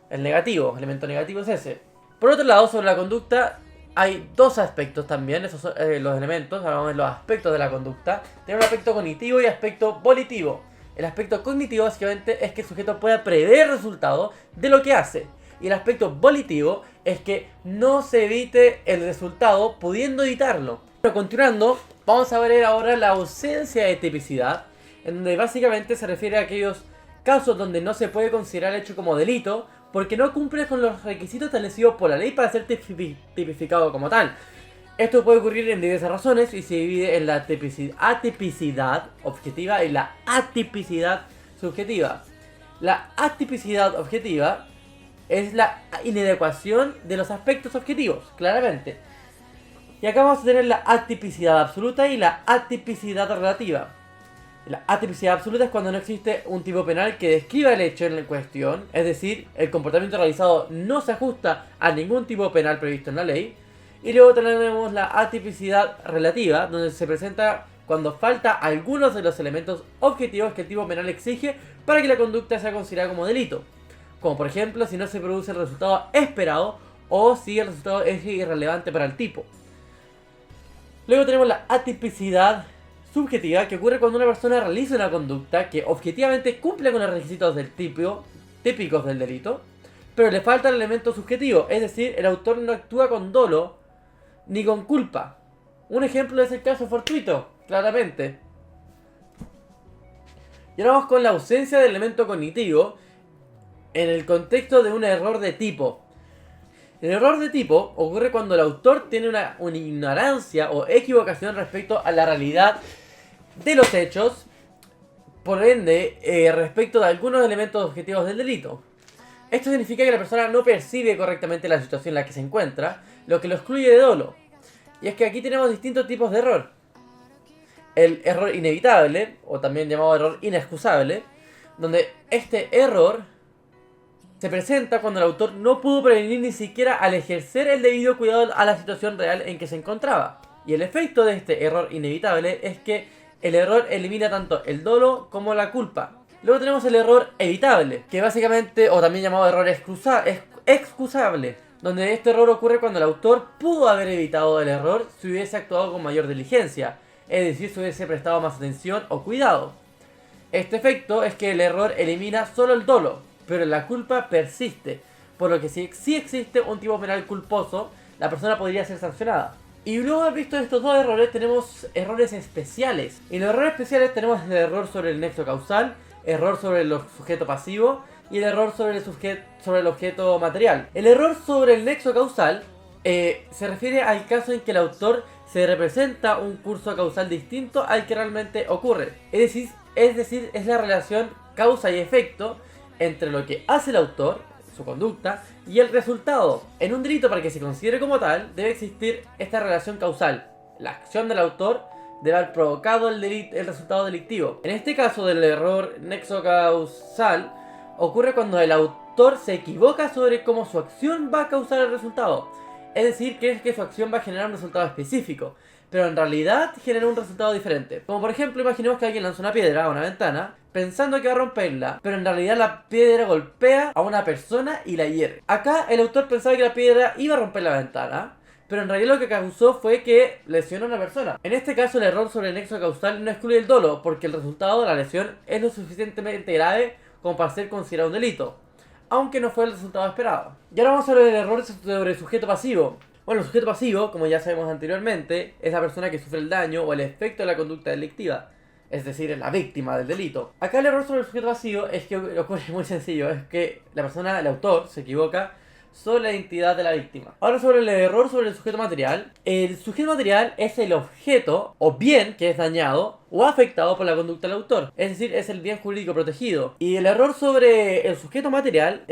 A: El elemento negativo es ese. Por otro lado, sobre la conducta hay dos aspectos también, esos son los elementos. Ahora vamos a ver los aspectos de la conducta. Tenemos el aspecto cognitivo y aspecto volitivo. El aspecto cognitivo básicamente es que el sujeto pueda prever el resultado de lo que hace. Y el aspecto volitivo es que no se evite el resultado pudiendo evitarlo. Pero continuando, vamos a ver ahora la ausencia de tipicidad, en donde básicamente se refiere a aquellos casos donde no se puede considerar el hecho como delito porque no cumple con los requisitos establecidos por la ley para ser tipificado como tal. Esto puede ocurrir en diversas razones y se divide en la atipicidad objetiva y la atipicidad subjetiva. La atipicidad objetiva es la inadecuación de los aspectos objetivos, claramente. Y acá vamos a tener la atipicidad absoluta y la atipicidad relativa. La atipicidad absoluta es cuando no existe un tipo penal que describa el hecho en cuestión, es decir, el comportamiento realizado no se ajusta a ningún tipo penal previsto en la ley. Y luego tenemos la atipicidad relativa, donde se presenta cuando falta algunos de los elementos objetivos que el tipo penal exige para que la conducta sea considerada como delito. Como por ejemplo, si no se produce el resultado esperado o si el resultado es irrelevante para el tipo. Luego tenemos la atipicidad subjetiva, que ocurre cuando una persona realiza una conducta que objetivamente cumple con los requisitos del típicos del delito, pero le falta el elemento subjetivo, es decir, el autor no actúa con dolo ni con culpa. Un ejemplo es el caso fortuito, claramente. Y ahora vamos con la ausencia del elemento cognitivo en el contexto de un error de tipo. El error de tipo ocurre cuando el autor tiene una ignorancia o equivocación respecto a la realidad de los hechos, por ende, respecto de algunos elementos objetivos del delito. Esto significa que la persona no percibe correctamente la situación en la que se encuentra, lo que lo excluye de dolo. Y es que aquí tenemos distintos tipos de error. El error inevitable, o también llamado error inexcusable, donde este error se presenta cuando el autor no pudo prevenir ni siquiera al ejercer el debido cuidado a la situación real en que se encontraba. Y el efecto de este error inevitable es que el error elimina tanto el dolo como la culpa. Luego tenemos el error evitable, que básicamente, o también llamado error excusable, donde este error ocurre cuando el autor pudo haber evitado el error si hubiese actuado con mayor diligencia, es decir, si hubiese prestado más atención o cuidado. Este efecto es que el error elimina solo el dolo, pero la culpa persiste, por lo que si existe un tipo penal culposo, la persona podría ser sancionada. Y luego de haber visto estos dos errores, tenemos errores especiales. Y en los errores especiales tenemos el error sobre el nexo causal, error sobre el sujeto pasivo y el error sobre el objeto material. El error sobre el nexo causal se refiere al caso en que el autor se representa un curso causal distinto al que realmente ocurre. Es decir, es la relación causa y efecto entre lo que hace el autor, su conducta, y el resultado. En un delito, para que se considere como tal, debe existir esta relación causal. La acción del autor debe haber provocado el resultado delictivo. En este caso del error nexo causal, ocurre cuando el autor se equivoca sobre cómo su acción va a causar el resultado. Es decir, cree que su acción va a generar un resultado específico, pero en realidad genera un resultado diferente. Como por ejemplo, imaginemos que alguien lanza una piedra a una ventana pensando que va a romperla, pero en realidad la piedra golpea a una persona y la hiere. Acá el autor pensaba que la piedra iba a romper la ventana, pero en realidad lo que causó fue que lesionó a una persona. En este caso el error sobre el nexo causal no excluye el dolo, porque el resultado de la lesión es lo suficientemente grave como para ser considerado un delito, aunque no fue el resultado esperado. Y ahora vamos a ver el error sobre el sujeto pasivo. Bueno, el sujeto pasivo, como ya sabemos anteriormente, es la persona que sufre el daño o el efecto de la conducta delictiva, es decir, es la víctima del delito. Acá el error sobre el sujeto pasivo es que ocurre muy sencillo, es que la persona, el autor, se equivoca sobre la identidad de la víctima. Ahora sobre el error sobre el sujeto material. El sujeto material es el objeto o bien que es dañado o afectado por la conducta del autor. Es decir, es el bien jurídico protegido. Y el error sobre el sujeto material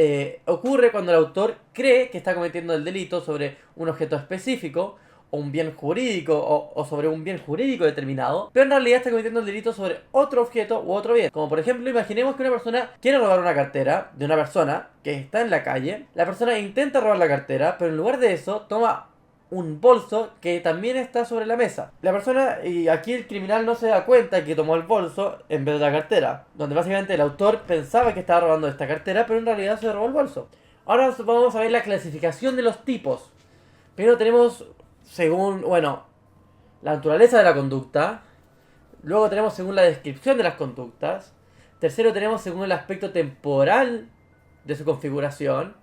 A: ocurre cuando el autor cree que está cometiendo el delito sobre un objeto específico o un bien jurídico o sobre un bien jurídico determinado, pero en realidad está cometiendo el delito sobre otro objeto u otro bien. Como por ejemplo, imaginemos que una persona quiere robar una cartera de una persona que está en la calle. La persona intenta robar la cartera, pero en lugar de eso toma un bolso que también está sobre la mesa. La persona, y aquí el criminal no se da cuenta que tomó el bolso en vez de la cartera, donde básicamente el autor pensaba que estaba robando esta cartera, pero en realidad se robó el bolso. Ahora vamos a ver la clasificación de los tipos. Primero tenemos según, la naturaleza de la conducta. Luego tenemos según la descripción de las conductas. Tercero tenemos según el aspecto temporal de su configuración.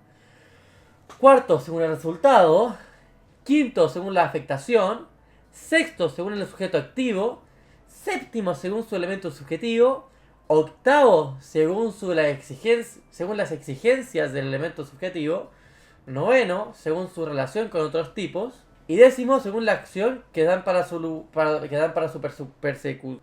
A: Cuarto, según el resultado. Quinto, según la afectación. Sexto, según el sujeto activo. Séptimo, según su elemento subjetivo. Octavo, según las exigencias del elemento subjetivo. Noveno, según su relación con otros tipos. Y 10º, según la acción que dan para su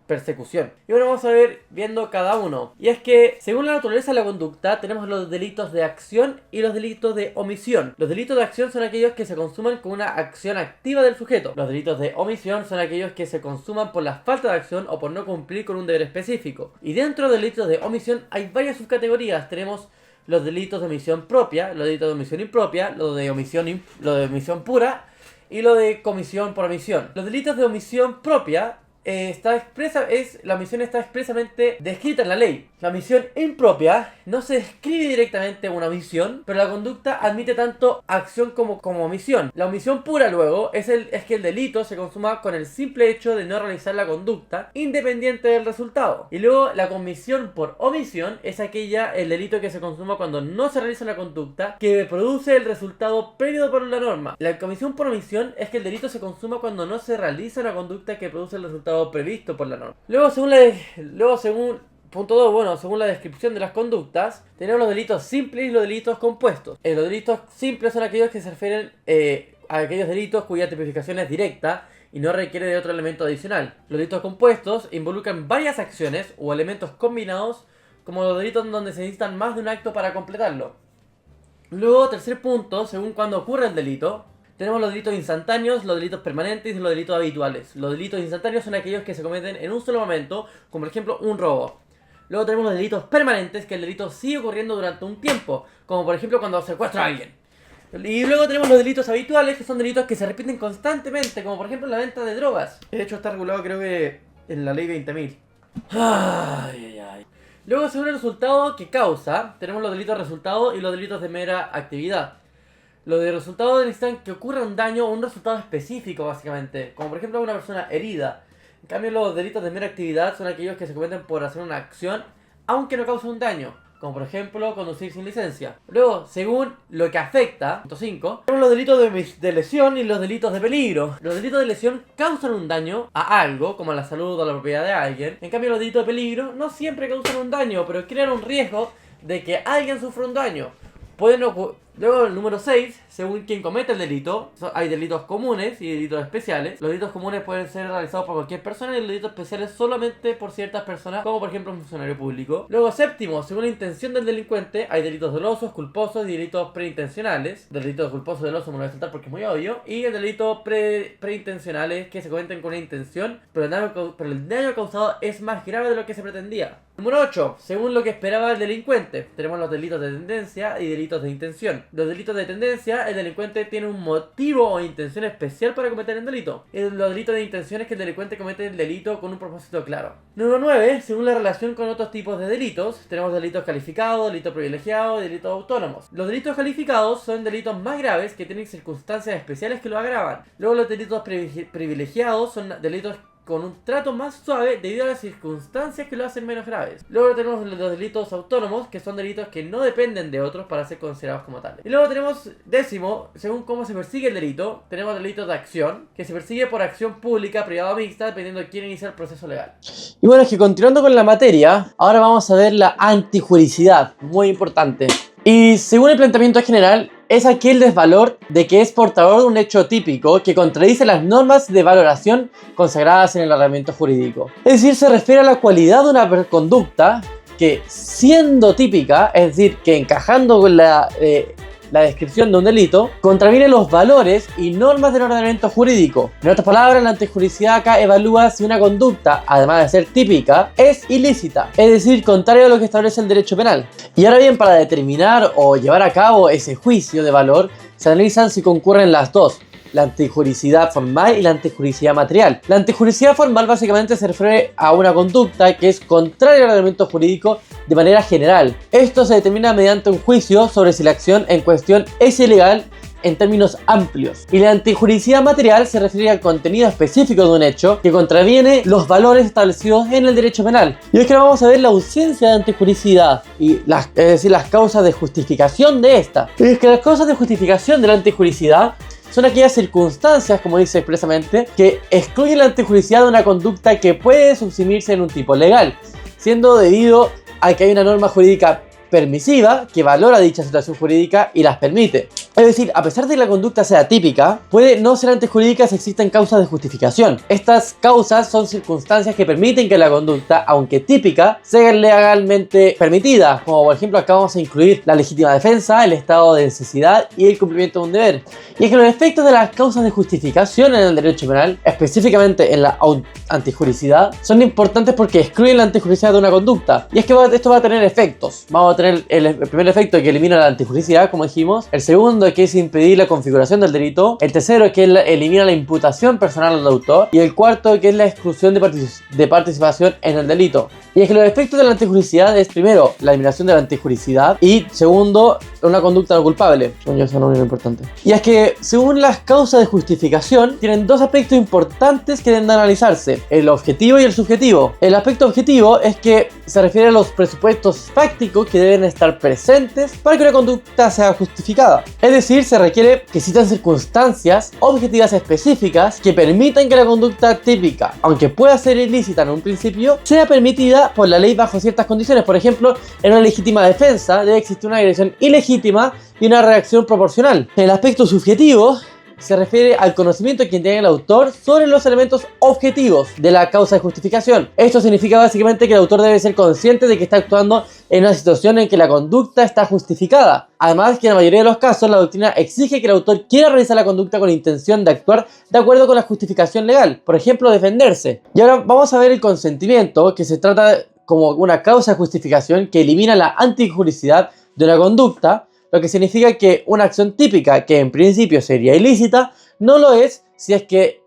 A: persecución. Y ahora vamos a ver viendo cada uno. Y es que, según la naturaleza de la conducta, tenemos los delitos de acción y los delitos de omisión. Los delitos de acción son aquellos que se consuman con una acción activa del sujeto. Los delitos de omisión son aquellos que se consuman por la falta de acción o por no cumplir con un deber específico. Y dentro de los delitos de omisión hay varias subcategorías. Tenemos los delitos de omisión propia, los delitos de omisión impropia, lo de omisión pura y lo de comisión por omisión. Los delitos de omisión propia la omisión está expresamente descrita en la ley. La omisión impropia no se describe directamente una omisión, pero la conducta admite tanto acción como omisión. La omisión pura luego es que el delito se consuma con el simple hecho de no realizar la conducta, independiente del resultado. Y luego la comisión por omisión es el delito que se consuma cuando no se realiza la conducta que produce el resultado previo por la norma. La comisión por omisión es que el delito se consuma cuando no se realiza la conducta que produce el resultado previsto por la norma. Según punto 2, según la descripción de las conductas, tenemos los delitos simples y los delitos compuestos. Los delitos simples son aquellos que se refieren a aquellos delitos cuya tipificación es directa y no requiere de otro elemento adicional. Los delitos compuestos involucran varias acciones o elementos combinados, como los delitos donde se necesitan más de un acto para completarlo. Luego, tercer punto, según cuando ocurre el delito, tenemos los delitos instantáneos, los delitos permanentes y los delitos habituales. Los delitos instantáneos son aquellos que se cometen en un solo momento, como por ejemplo un robo. Luego tenemos los delitos permanentes, que el delito sigue ocurriendo durante un tiempo, como por ejemplo cuando secuestra a alguien. Y luego tenemos los delitos habituales, que son delitos que se repiten constantemente, como por ejemplo la venta de drogas. De hecho está regulado creo que en la ley 20.000. Luego, según el resultado que causa, tenemos los delitos de resultado y los delitos de mera actividad. Los de resultado necesitan que ocurra un daño o un resultado específico, básicamente, como por ejemplo una persona herida. En cambio, los delitos de mera actividad son aquellos que se cometen por hacer una acción, aunque no cause un daño, como por ejemplo conducir sin licencia. Luego, según lo que afecta, punto 5, tenemos los delitos de lesión y los delitos de peligro. Los delitos de lesión causan un daño a algo, como a la salud o a la propiedad de alguien. En cambio, los delitos de peligro no siempre causan un daño, pero crean un riesgo de que alguien sufra un daño. Luego, el número 6, según quien comete el delito, hay delitos comunes y delitos especiales. Los delitos comunes pueden ser realizados por cualquier persona y los delitos especiales solamente por ciertas personas, como por ejemplo un funcionario público. Luego, séptimo, según la intención del delincuente, hay delitos dolosos, culposos y delitos preintencionales. Del delito culposo y doloso me lo voy a saltar porque es muy obvio. Y el delito preintencionales que se cometen con una intención, pero el daño causado es más grave de lo que se pretendía. Número 8, según lo que esperaba el delincuente, tenemos los delitos de tendencia y delitos de intención. Los delitos de tendencia, el delincuente tiene un motivo o intención especial para cometer el delito. Los delitos de intención es que el delincuente comete el delito con un propósito claro. Número 9, según la relación con otros tipos de delitos, tenemos delitos calificados, delitos privilegiados y delitos autónomos. Los delitos calificados son delitos más graves que tienen circunstancias especiales que lo agravan. Luego los delitos privilegiados son delitos con un trato más suave debido a las circunstancias que lo hacen menos graves. Luego tenemos los delitos autónomos, que son delitos que no dependen de otros para ser considerados como tales. Y luego tenemos, décimo, según cómo se persigue el delito, tenemos delitos de acción, que se persigue por acción pública, privada o mixta, dependiendo de quién inicia el proceso legal. Y bueno, es que continuando con la materia, ahora vamos a ver la antijuricidad, muy importante. Y según el planteamiento general, es aquel desvalor de que es portador de un hecho típico que contradice las normas de valoración consagradas en el ordenamiento jurídico. Es decir, se refiere a la cualidad de una conducta que, siendo típica, es decir, que encajando con la descripción de un delito, contraviene los valores y normas del ordenamiento jurídico. En otras palabras, la antijuricidad acá evalúa si una conducta, además de ser típica, es ilícita, es decir, contrario a lo que establece el derecho penal. Y ahora bien, para determinar o llevar a cabo ese juicio de valor, se analizan si concurren las dos: la antijuricidad formal y la antijuricidad material. La antijuricidad formal básicamente se refiere a una conducta que es contraria al ordenamiento jurídico de manera general. Esto se determina mediante un juicio sobre si la acción en cuestión es ilegal en términos amplios. Y la antijuricidad material se refiere al contenido específico de un hecho que contraviene los valores establecidos en el derecho penal. Y es que vamos a ver la ausencia de antijuricidad y es decir, las causas de justificación de esta. Y es que las causas de justificación de la antijuricidad son aquellas circunstancias, como dice expresamente, que excluyen la antijuricidad de una conducta que puede subsumirse en un tipo legal, siendo debido a que hay una norma jurídica permisiva, que valora dicha situación jurídica y las permite. Es decir, a pesar de que la conducta sea típica, puede no ser antijurídica si existen causas de justificación. Estas causas son circunstancias que permiten que la conducta, aunque típica, sea legalmente permitida, como por ejemplo acá vamos a incluir la legítima defensa, el estado de necesidad y el cumplimiento de un deber. Y es que los efectos de las causas de justificación en el derecho penal, específicamente en la antijuricidad, son importantes porque excluyen la antijuricidad de una conducta. Y es que esto va a tener efectos. Vamos a tener el primer efecto, que elimina la antijuricidad, como dijimos. El segundo, que es impedir la configuración del delito. El tercero, que elimina la imputación personal al autor. Y el cuarto, que es la exclusión de participación en el delito. Y es que los efectos de la antijuricidad es, primero, la eliminación de la antijuricidad. Y segundo, una conducta no culpable. Coño, eso no es muy importante. Y es que, según las causas de justificación, tienen dos aspectos importantes que deben de analizarse: el objetivo y el subjetivo. El aspecto objetivo es que se refiere a los presupuestos fácticos que deben estar presentes para que una conducta sea justificada. Es decir, se requiere que existan circunstancias objetivas específicas que permitan que la conducta típica, aunque pueda ser ilícita en un principio, sea permitida por la ley bajo ciertas condiciones. Por ejemplo, en una legítima defensa debe existir una agresión ilegítima y una reacción proporcional. El aspecto subjetivo se refiere al conocimiento que tiene el autor sobre los elementos objetivos de la causa de justificación. Esto significa básicamente que el autor debe ser consciente de que está actuando en una situación en que la conducta está justificada. Además, que en la mayoría de los casos la doctrina exige que el autor quiera realizar la conducta con intención de actuar de acuerdo con la justificación legal, por ejemplo, defenderse. Y ahora vamos a ver el consentimiento, que se trata como una causa de justificación que elimina la antijuricidad de una conducta, lo que significa que una acción típica, que en principio sería ilícita, no lo es si es que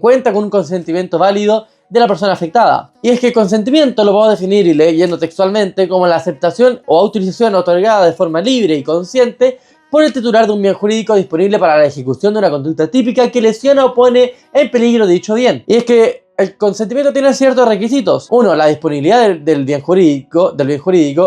A: cuenta con un consentimiento válido de la persona afectada. Y es que el consentimiento lo podemos definir, y leyendo textualmente, como la aceptación o autorización otorgada de forma libre y consciente por el titular de un bien jurídico disponible para la ejecución de una conducta típica que lesiona o pone en peligro dicho bien. Y es que el consentimiento tiene ciertos requisitos. Uno, la disponibilidad del bien jurídico,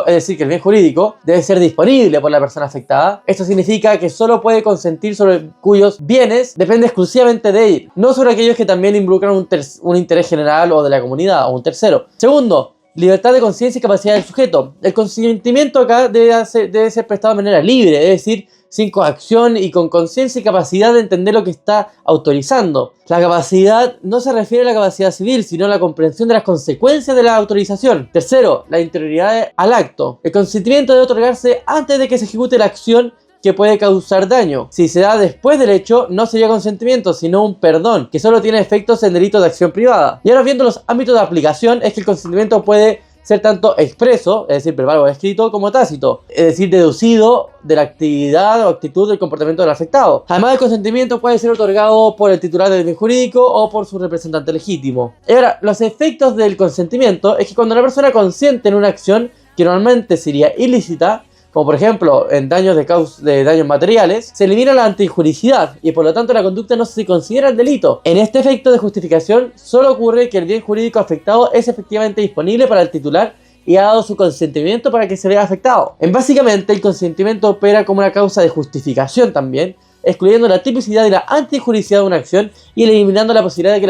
A: es decir, que el bien jurídico debe ser disponible por la persona afectada. Esto significa que solo puede consentir sobre cuyos bienes depende exclusivamente de él, no sobre aquellos que también involucran un interés general o de la comunidad o un tercero. Segundo, libertad de conciencia y capacidad del sujeto. El consentimiento acá debe ser prestado de manera libre, es decir, sin coacción y con conciencia y capacidad de entender lo que está autorizando. La capacidad no se refiere a la capacidad civil, sino a la comprensión de las consecuencias de la autorización. Tercero, la interioridad al acto. El consentimiento debe otorgarse antes de que se ejecute la acción que puede causar daño. Si se da después del hecho, no sería consentimiento, sino un perdón, que solo tiene efectos en delitos de acción privada. Y ahora, viendo los ámbitos de aplicación, es que el consentimiento puede ser tanto expreso, es decir, verbal o escrito, como tácito, es decir, deducido de la actividad o actitud del comportamiento del afectado. Además, el consentimiento puede ser otorgado por el titular del bien jurídico o por su representante legítimo. Y ahora, los efectos del consentimiento es que cuando una persona consiente en una acción que normalmente sería ilícita, como por ejemplo en daños de daños materiales, se elimina la antijuricidad y por lo tanto la conducta no se considera el delito. En este efecto de justificación solo ocurre que el bien jurídico afectado es efectivamente disponible para el titular y ha dado su consentimiento para que se vea afectado. Básicamente, el consentimiento opera como una causa de justificación también, excluyendo la tipicidad y la antijuricidad de una acción y eliminando la posibilidad de que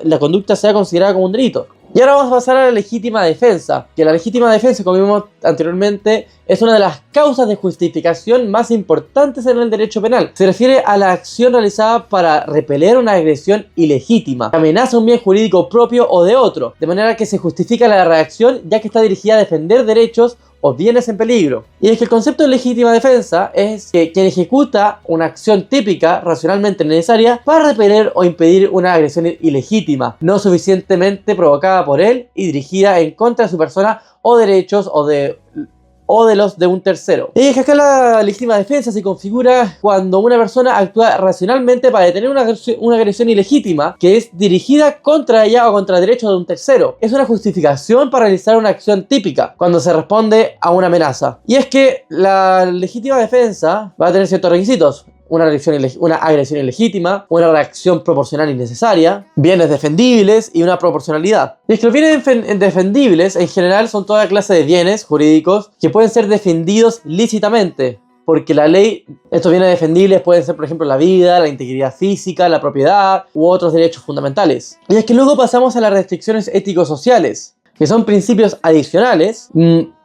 A: la conducta sea considerada como un delito. Y ahora vamos a pasar a la legítima defensa, que la legítima defensa, como vimos anteriormente, es una de las causas de justificación más importantes en el derecho penal. Se refiere a la acción realizada para repeler una agresión ilegítima, que amenaza un bien jurídico propio o de otro, de manera que se justifica la reacción ya que está dirigida a defender derechos o bienes en peligro. Y es que el concepto de legítima defensa es que quien ejecuta una acción típica racionalmente necesaria para repeler o impedir una agresión ilegítima, no suficientemente provocada por él y dirigida en contra de su persona o derechos o de los de un tercero. Y es que acá la legítima defensa se configura cuando una persona actúa racionalmente para detener una agresión ilegítima que es dirigida contra ella o contra derechos de un tercero. Es una justificación para realizar una acción típica cuando se responde a una amenaza. Y es que la legítima defensa va a tener ciertos requisitos: una agresión ilegítima, una reacción proporcional y necesaria, bienes defendibles y una proporcionalidad. Y es que los bienes defendibles en general son toda clase de bienes jurídicos que pueden ser defendidos lícitamente, porque la ley, estos bienes defendibles pueden ser, por ejemplo, la vida, la integridad física, la propiedad u otros derechos fundamentales. Y es que luego pasamos a las restricciones ético-sociales. que son principios adicionales,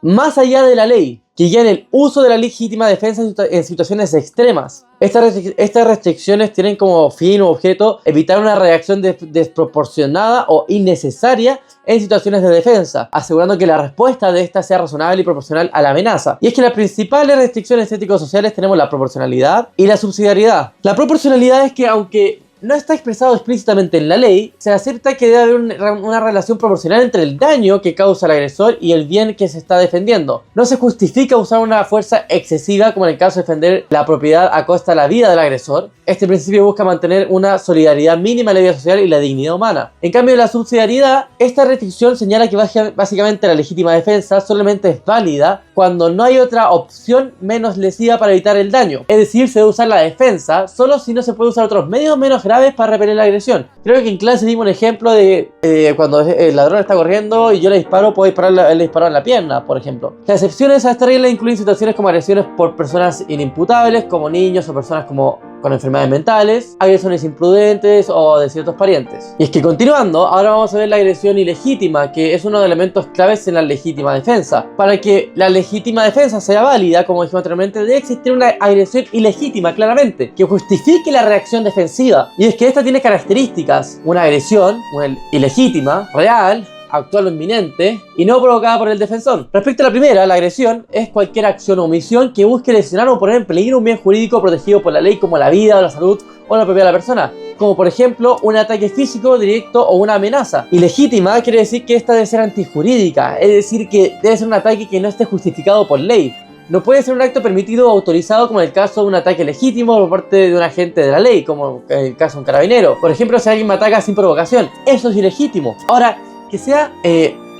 A: más allá de la ley, que guían el uso de la legítima defensa en situaciones extremas. Estas restricciones tienen como fin o objeto evitar una reacción desproporcionada o innecesaria en situaciones de defensa, asegurando que la respuesta de esta sea razonable y proporcional a la amenaza. Y es que las principales restricciones ético-sociales tenemos la proporcionalidad y la subsidiariedad. La proporcionalidad es que, aunque no está expresado explícitamente en la ley, se acepta que debe haber una relación proporcional entre el daño que causa el agresor y el bien que se está defendiendo. No se justifica usar una fuerza excesiva, como en el caso de defender la propiedad a costa de la vida del agresor. Este principio busca mantener una solidaridad mínima en la vida social y la dignidad humana. En cambio, la subsidiariedad, esta restricción señala que básicamente la legítima defensa solamente es válida cuando no hay otra opción menos lesiva para evitar el daño. Es decir, se debe usar la defensa solo si no se puede usar otros medios menos graves para repeler la agresión. Creo que en clase dimos un ejemplo de cuando el ladrón está corriendo y yo le disparo, puedo dispararle en la pierna, por ejemplo. Las excepciones a esta regla incluyen situaciones como agresiones por personas inimputables, como niños o personas con enfermedades mentales, agresiones imprudentes o de ciertos parientes. Y es que continuando, ahora vamos a ver la agresión ilegítima, que es uno de los elementos claves en la legítima defensa. Para que la legítima defensa sea válida, como dijimos anteriormente, debe existir una agresión ilegítima, claramente, que justifique la reacción defensiva. Y es que esta tiene características: una agresión, una ilegítima, real, actual o inminente, y no provocada por el defensor. Respecto a la primera, la agresión es cualquier acción o omisión que busque lesionar o poner en peligro un bien jurídico protegido por la ley, como la vida o la salud o la propiedad de la persona, como por ejemplo un ataque físico directo o una amenaza. Ilegítima quiere decir que esta debe ser antijurídica, es decir, que debe ser un ataque que no esté justificado por ley. No puede ser un acto permitido o autorizado, como en el caso de un ataque legítimo por parte de un agente de la ley, como en el caso de un carabinero. Por ejemplo, si alguien me ataca sin provocación, eso es ilegítimo. Ahora, que sea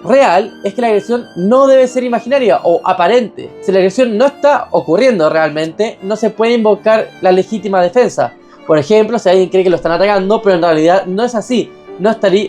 A: real es que la agresión no debe ser imaginaria o aparente. Si la agresión no está ocurriendo realmente, no se puede invocar la legítima defensa. Por ejemplo, si alguien cree que lo están atacando, pero en realidad no es así,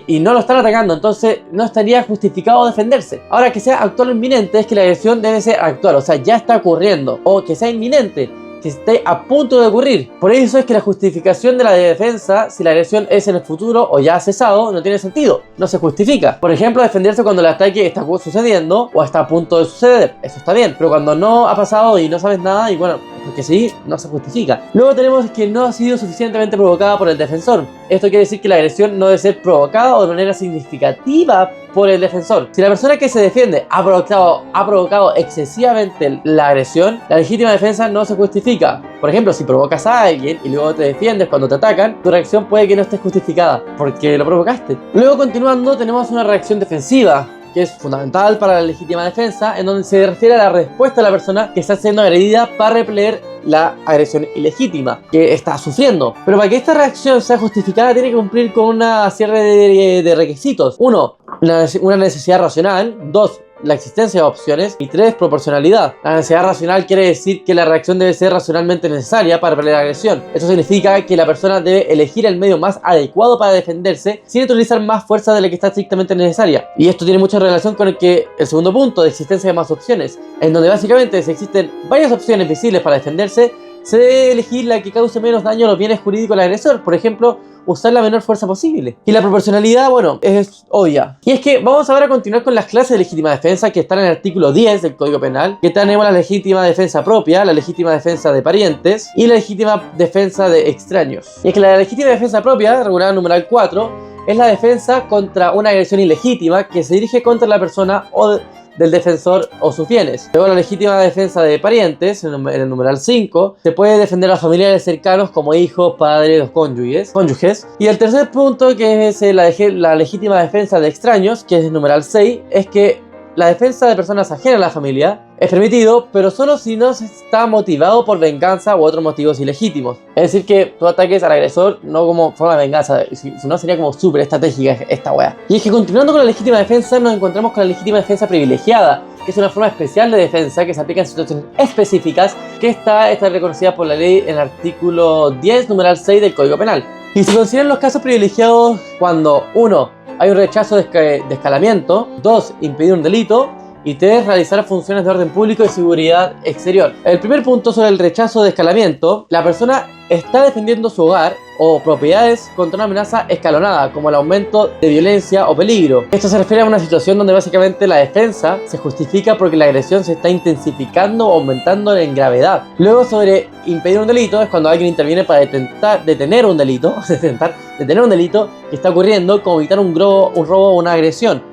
A: y no lo están atacando, entonces no estaría justificado defenderse. Ahora, que sea actual o inminente es que la agresión debe ser actual, o sea, ya está ocurriendo, o que sea inminente, que esté a punto de ocurrir. Por eso es que la justificación de la defensa, si la agresión es en el futuro o ya ha cesado, no tiene sentido, no se justifica. Por ejemplo, defenderse cuando el ataque está sucediendo o está a punto de suceder, eso está bien, pero cuando no ha pasado y no sabes nada, y bueno, porque sí, no se justifica. Luego tenemos que no ha sido suficientemente provocada por el defensor. Esto quiere decir que la agresión no debe ser provocada o de manera significativa por el defensor. Si la persona que se defiende ha provocado excesivamente la agresión, la legítima defensa no se justifica. Por ejemplo, si provocas a alguien y luego te defiendes cuando te atacan, tu reacción puede que no esté justificada porque lo provocaste. Luego, continuando, tenemos una reacción defensiva, que es fundamental para la legítima defensa, en donde se refiere a la respuesta de la persona que está siendo agredida para repeler la agresión ilegítima que está sufriendo. Pero para que esta reacción sea justificada, tiene que cumplir con una serie de requisitos. 1. Una necesidad racional. 2. La existencia de opciones. Y 3. Proporcionalidad. La necesidad racional quiere decir que la reacción debe ser racionalmente necesaria para repeler la agresión. Eso significa que la persona debe elegir el medio más adecuado para defenderse sin utilizar más fuerza de la que está estrictamente necesaria. Y esto tiene mucha relación con el segundo punto, de existencia de más opciones, en donde básicamente si existen varias opciones visibles para defenderse, se debe elegir la que cause menos daño a los bienes jurídicos del agresor. Por ejemplo, usar la menor fuerza posible. Y la proporcionalidad, bueno, es obvia. Y es que vamos ahora a continuar con las clases de legítima defensa que están en el artículo 10 del Código Penal, que tenemos la legítima defensa propia, la legítima defensa de parientes y la legítima defensa de extraños. Y es que la legítima defensa propia, regulada en numeral 4, es la defensa contra una agresión ilegítima que se dirige contra la persona o del defensor o sus bienes. Luego, la legítima defensa de parientes, en el numeral 5, se puede defender a familiares cercanos como hijos, padres, los cónyuges. Y el tercer punto, que es la legítima defensa de extraños, que es el numeral 6, es que la defensa de personas ajenas a la familia es permitido, pero solo si no se está motivado por venganza u otros motivos ilegítimos. Es decir, que tú ataques al agresor no como forma de venganza, sino sería como súper estratégica esta wea. Y es que continuando con la legítima defensa, nos encontramos con la legítima defensa privilegiada, que es una forma especial de defensa que se aplica en situaciones específicas, que está reconocida por la ley en el artículo 10, numeral 6 del Código Penal. Y se consideran los casos privilegiados cuando 1. Hay un rechazo de escalamiento, 2. Impedir un delito, y 3. Realizar funciones de orden público y seguridad exterior. El primer punto sobre el rechazo de escalamiento, la persona está defendiendo su hogar o propiedades contra una amenaza escalonada, como el aumento de violencia o peligro. Esto se refiere a una situación donde básicamente la defensa se justifica porque la agresión se está intensificando o aumentando en gravedad. Luego, sobre impedir un delito, es cuando alguien interviene para detener un delito que está ocurriendo, como evitar un robo o una agresión.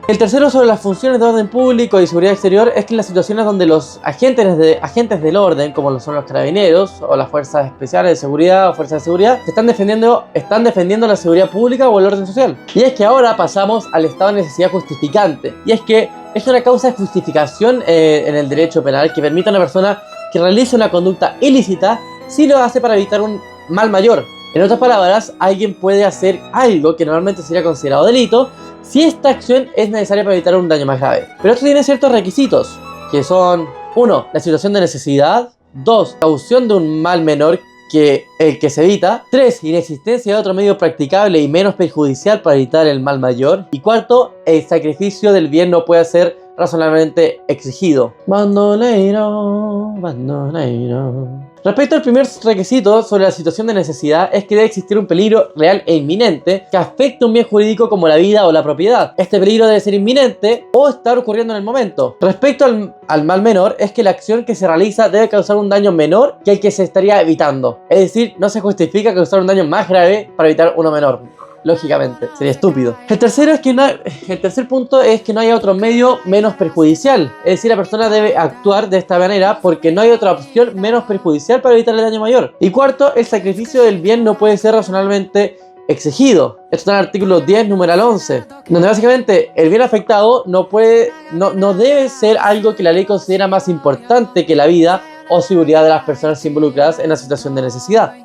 A: El tercero, sobre las funciones de orden público y seguridad exterior, es que en las situaciones donde los agentes del orden, como son los carabineros o las fuerzas especiales de seguridad o fuerzas de seguridad, están defendiendo la seguridad pública o el orden social. Y es que ahora pasamos al estado de necesidad justificante. Y es que es una causa de justificación en el derecho penal que permite a una persona que realice una conducta ilícita si lo hace para evitar un mal mayor. En otras palabras, alguien puede hacer algo que normalmente sería considerado delito si esta acción es necesaria para evitar un daño más grave. Pero esto tiene ciertos requisitos, que son 1. La situación de necesidad. 2. Causación de un mal menor que el que se evita. 3. Inexistencia de otro medio practicable y menos perjudicial para evitar el mal mayor. Y 4. El sacrificio del bien no puede ser razonablemente exigido. Bandoleiro. Respecto al primer requisito sobre la situación de necesidad, es que debe existir un peligro real e inminente que afecte un bien jurídico como la vida o la propiedad. Este peligro debe ser inminente o estar ocurriendo en el momento. Respecto al mal menor, es que la acción que se realiza debe causar un daño menor que el que se estaría evitando. Es decir, no se justifica causar un daño más grave para evitar uno menor. Lógicamente, sería estúpido. El tercer punto es que no haya otro medio menos perjudicial. Es decir, la persona debe actuar de esta manera porque no hay otra opción menos perjudicial para evitar el daño mayor. Y cuarto, el sacrificio del bien no puede ser razonablemente exigido. Esto está en el artículo 10, numeral 11, donde básicamente el bien afectado no debe ser algo que la ley considera más importante que la vida o seguridad de las personas involucradas en la situación de necesidad.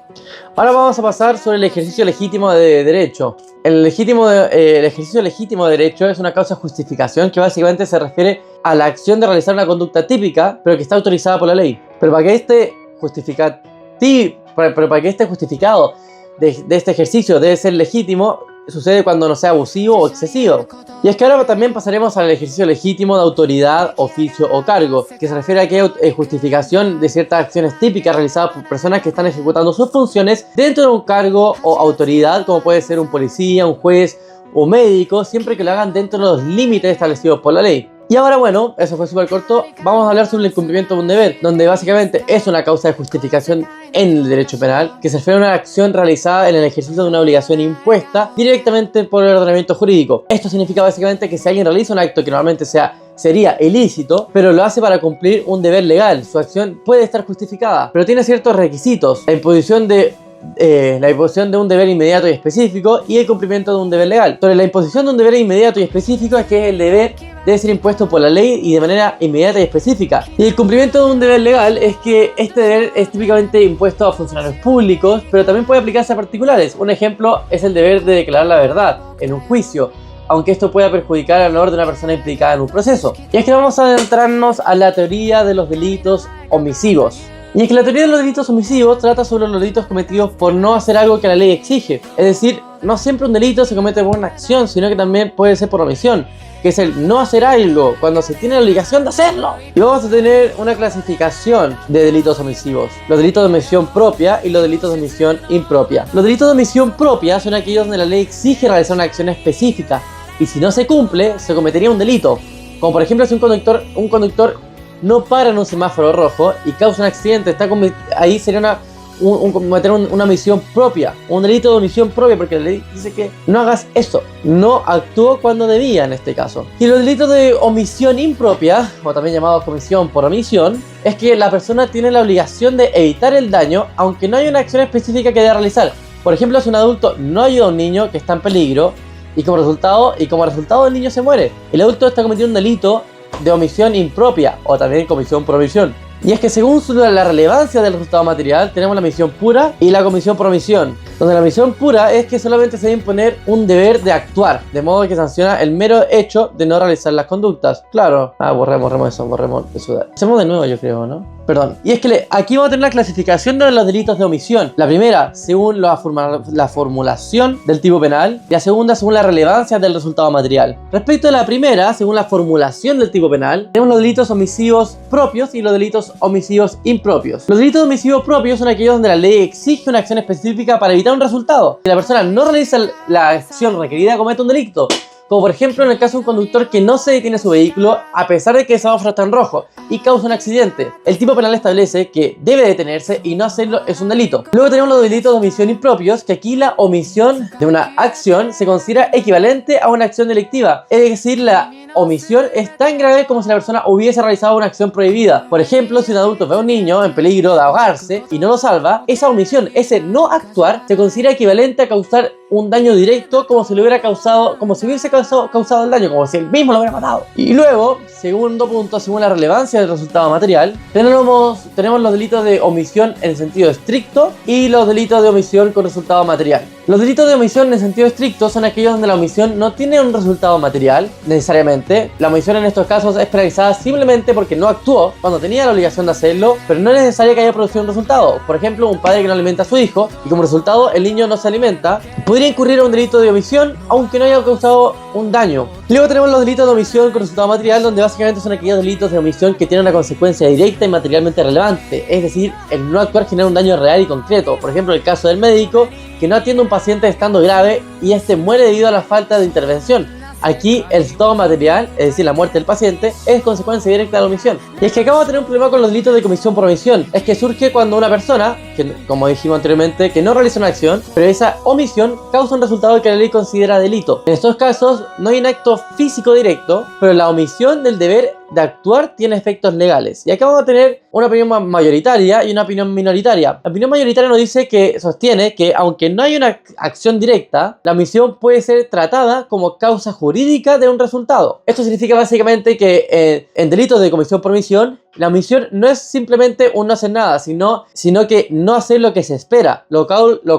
A: Ahora vamos a pasar sobre el ejercicio legítimo de derecho. El ejercicio legítimo de derecho es una causa de justificación que básicamente se refiere a la acción de realizar una conducta típica, pero que está autorizada por la ley. Pero para que esté justificado de este ejercicio debe ser legítimo, sucede cuando no sea abusivo o excesivo. Y es que ahora también pasaremos al ejercicio legítimo de autoridad, oficio o cargo, que se refiere a que hay justificación de ciertas acciones típicas realizadas por personas que están ejecutando sus funciones dentro de un cargo o autoridad, como puede ser un policía, un juez o médico, siempre que lo hagan dentro de los límites establecidos por la ley. Y ahora, bueno, eso fue súper corto, vamos a hablar sobre el incumplimiento de un deber, donde básicamente es una causa de justificación en el derecho penal, que se refiere a una acción realizada en el ejercicio de una obligación impuesta directamente por el ordenamiento jurídico. Esto significa básicamente que si alguien realiza un acto que normalmente sería ilícito, pero lo hace para cumplir un deber legal, su acción puede estar justificada, pero tiene ciertos requisitos: la imposición de un deber inmediato y específico y el cumplimiento de un deber legal. Sobre la imposición de un deber inmediato y específico, es que el deber debe ser impuesto por la ley y de manera inmediata y específica. Y el cumplimiento de un deber legal es que este deber es típicamente impuesto a funcionarios públicos, pero también puede aplicarse a particulares. Un ejemplo es el deber de declarar la verdad en un juicio, aunque esto pueda perjudicar el honor de una persona implicada en un proceso. Y es que vamos a adentrarnos a la teoría de los delitos omisivos. Y es que la teoría de los delitos omisivos trata sobre los delitos cometidos por no hacer algo que la ley exige. Es decir, no siempre un delito se comete por una acción, sino que también puede ser por omisión, que es el no hacer algo cuando se tiene la obligación de hacerlo. Y vamos a tener una clasificación de delitos omisivos: los delitos de omisión propia y los delitos de omisión impropia. Los delitos de omisión propia son aquellos donde la ley exige realizar una acción específica y si no se cumple, se cometería un delito. Como por ejemplo si un conductor no para en un semáforo rojo y causa un accidente, ahí sería cometer una omisión propia, un delito de omisión propia, porque la ley dice que no hagas eso, no actuó cuando debía en este caso. Y los delitos de omisión impropia, o también llamados comisión por omisión, es que la persona tiene la obligación de evitar el daño aunque no haya una acción específica que deba realizar. Por ejemplo, si un adulto no ayuda a un niño que está en peligro y como resultado el niño se muere, el adulto está cometiendo un delito de omisión impropia o también comisión por omisión. Y es que según la relevancia del resultado material tenemos la omisión pura y la comisión por omisión, donde la omisión pura es que solamente se debe imponer un deber de actuar, de modo que sanciona el mero hecho de no realizar las conductas. Claro, borremos eso. Hacemos de nuevo, yo creo, ¿no? Perdón. Y es que aquí vamos a tener la clasificación de los delitos de omisión. La primera, según la formulación del tipo penal. Y la segunda, según la relevancia del resultado material. Respecto a la primera, según la formulación del tipo penal, tenemos los delitos omisivos propios y los delitos omisivos impropios. Los delitos omisivos propios son aquellos donde la ley exige una acción específica para evitar un resultado. Si la persona no realiza la acción requerida, comete un delito. Como por ejemplo en el caso de un conductor que no se detiene su vehículo a pesar de que el semáforo está en rojo y causa un accidente. El tipo penal establece que debe detenerse y no hacerlo es un delito. Luego tenemos los delitos de omisión impropios, que aquí la omisión de una acción se considera equivalente a una acción delictiva. Es decir, la omisión es tan grave como si la persona hubiese realizado una acción prohibida. Por ejemplo, si un adulto ve a un niño en peligro de ahogarse y no lo salva, esa omisión, ese no actuar, se considera equivalente a causar un daño directo como si hubiese causado el daño, como si él mismo lo hubiera matado. Y luego, segundo punto, según la relevancia del resultado material, tenemos los delitos de omisión en sentido estricto y los delitos de omisión con resultado material. Los delitos de omisión en sentido estricto son aquellos donde la omisión no tiene un resultado material, necesariamente. La omisión en estos casos es penalizada simplemente porque no actuó cuando tenía la obligación de hacerlo, pero no es necesario que haya producido un resultado. Por ejemplo, un padre que no alimenta a su hijo y como resultado el niño no se alimenta, podría incurrir en un delito de omisión aunque no haya causado un daño. Luego tenemos los delitos de omisión con resultado material, donde básicamente son aquellos delitos de omisión que tienen una consecuencia directa y materialmente relevante, es decir, el no actuar genera un daño real y concreto. Por ejemplo, el caso del médico que no atiende a un paciente estando grave y este muere debido a la falta de intervención. Aquí el estado material, es decir, la muerte del paciente, es consecuencia directa de la omisión. Y es que acá vamos a tener un problema con los delitos de comisión por omisión. Es que surge cuando una persona, que como dijimos anteriormente, que no realiza una acción, pero esa omisión causa un resultado que la ley considera delito. En estos casos no hay un acto físico directo, pero la omisión del deber de actuar tiene efectos legales. Y acá vamos a tener una opinión mayoritaria y una opinión minoritaria. La opinión mayoritaria nos dice que sostiene que aunque no hay una acción directa, la omisión puede ser tratada como causa jurídica de un resultado. Esto significa básicamente que en delitos de comisión por omisión, la omisión no es simplemente un no hacer nada, sino que no hacer lo que se espera, lo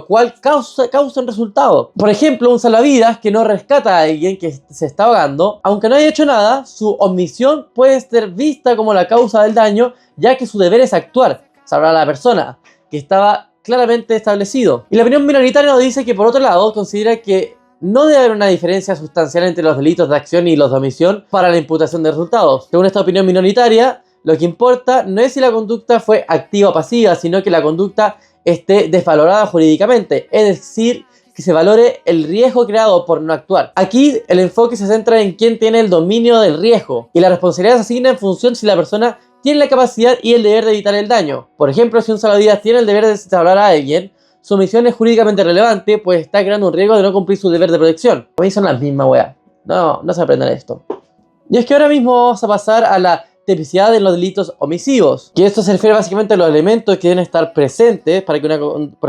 A: cual causa un resultado. Por ejemplo, un salvavidas que no rescata a alguien que se está ahogando, aunque no haya hecho nada, su omisión puede ser vista como la causa del daño, ya que su deber es actuar, salvar a la persona, que estaba claramente establecido. Y la opinión minoritaria nos dice que, por otro lado, considera que no debe haber una diferencia sustancial entre los delitos de acción y los de omisión para la imputación de resultados. Según esta opinión minoritaria, lo que importa no es si la conducta fue activa o pasiva, sino que la conducta esté desvalorada jurídicamente, es decir, que se valore el riesgo creado por no actuar. Aquí el enfoque se centra en quién tiene el dominio del riesgo y la responsabilidad se asigna en función si la persona tiene la capacidad y el deber de evitar el daño. Por ejemplo, si un salvavidas tiene el deber de salvar a alguien, su omisión es jurídicamente relevante, pues está creando un riesgo de no cumplir su deber de protección. A mí son las mismas, wea. No se aprenden esto. Y es que ahora mismo vamos a pasar a la tipicidad de los delitos omisivos, que esto se refiere básicamente a los elementos que deben estar presentes para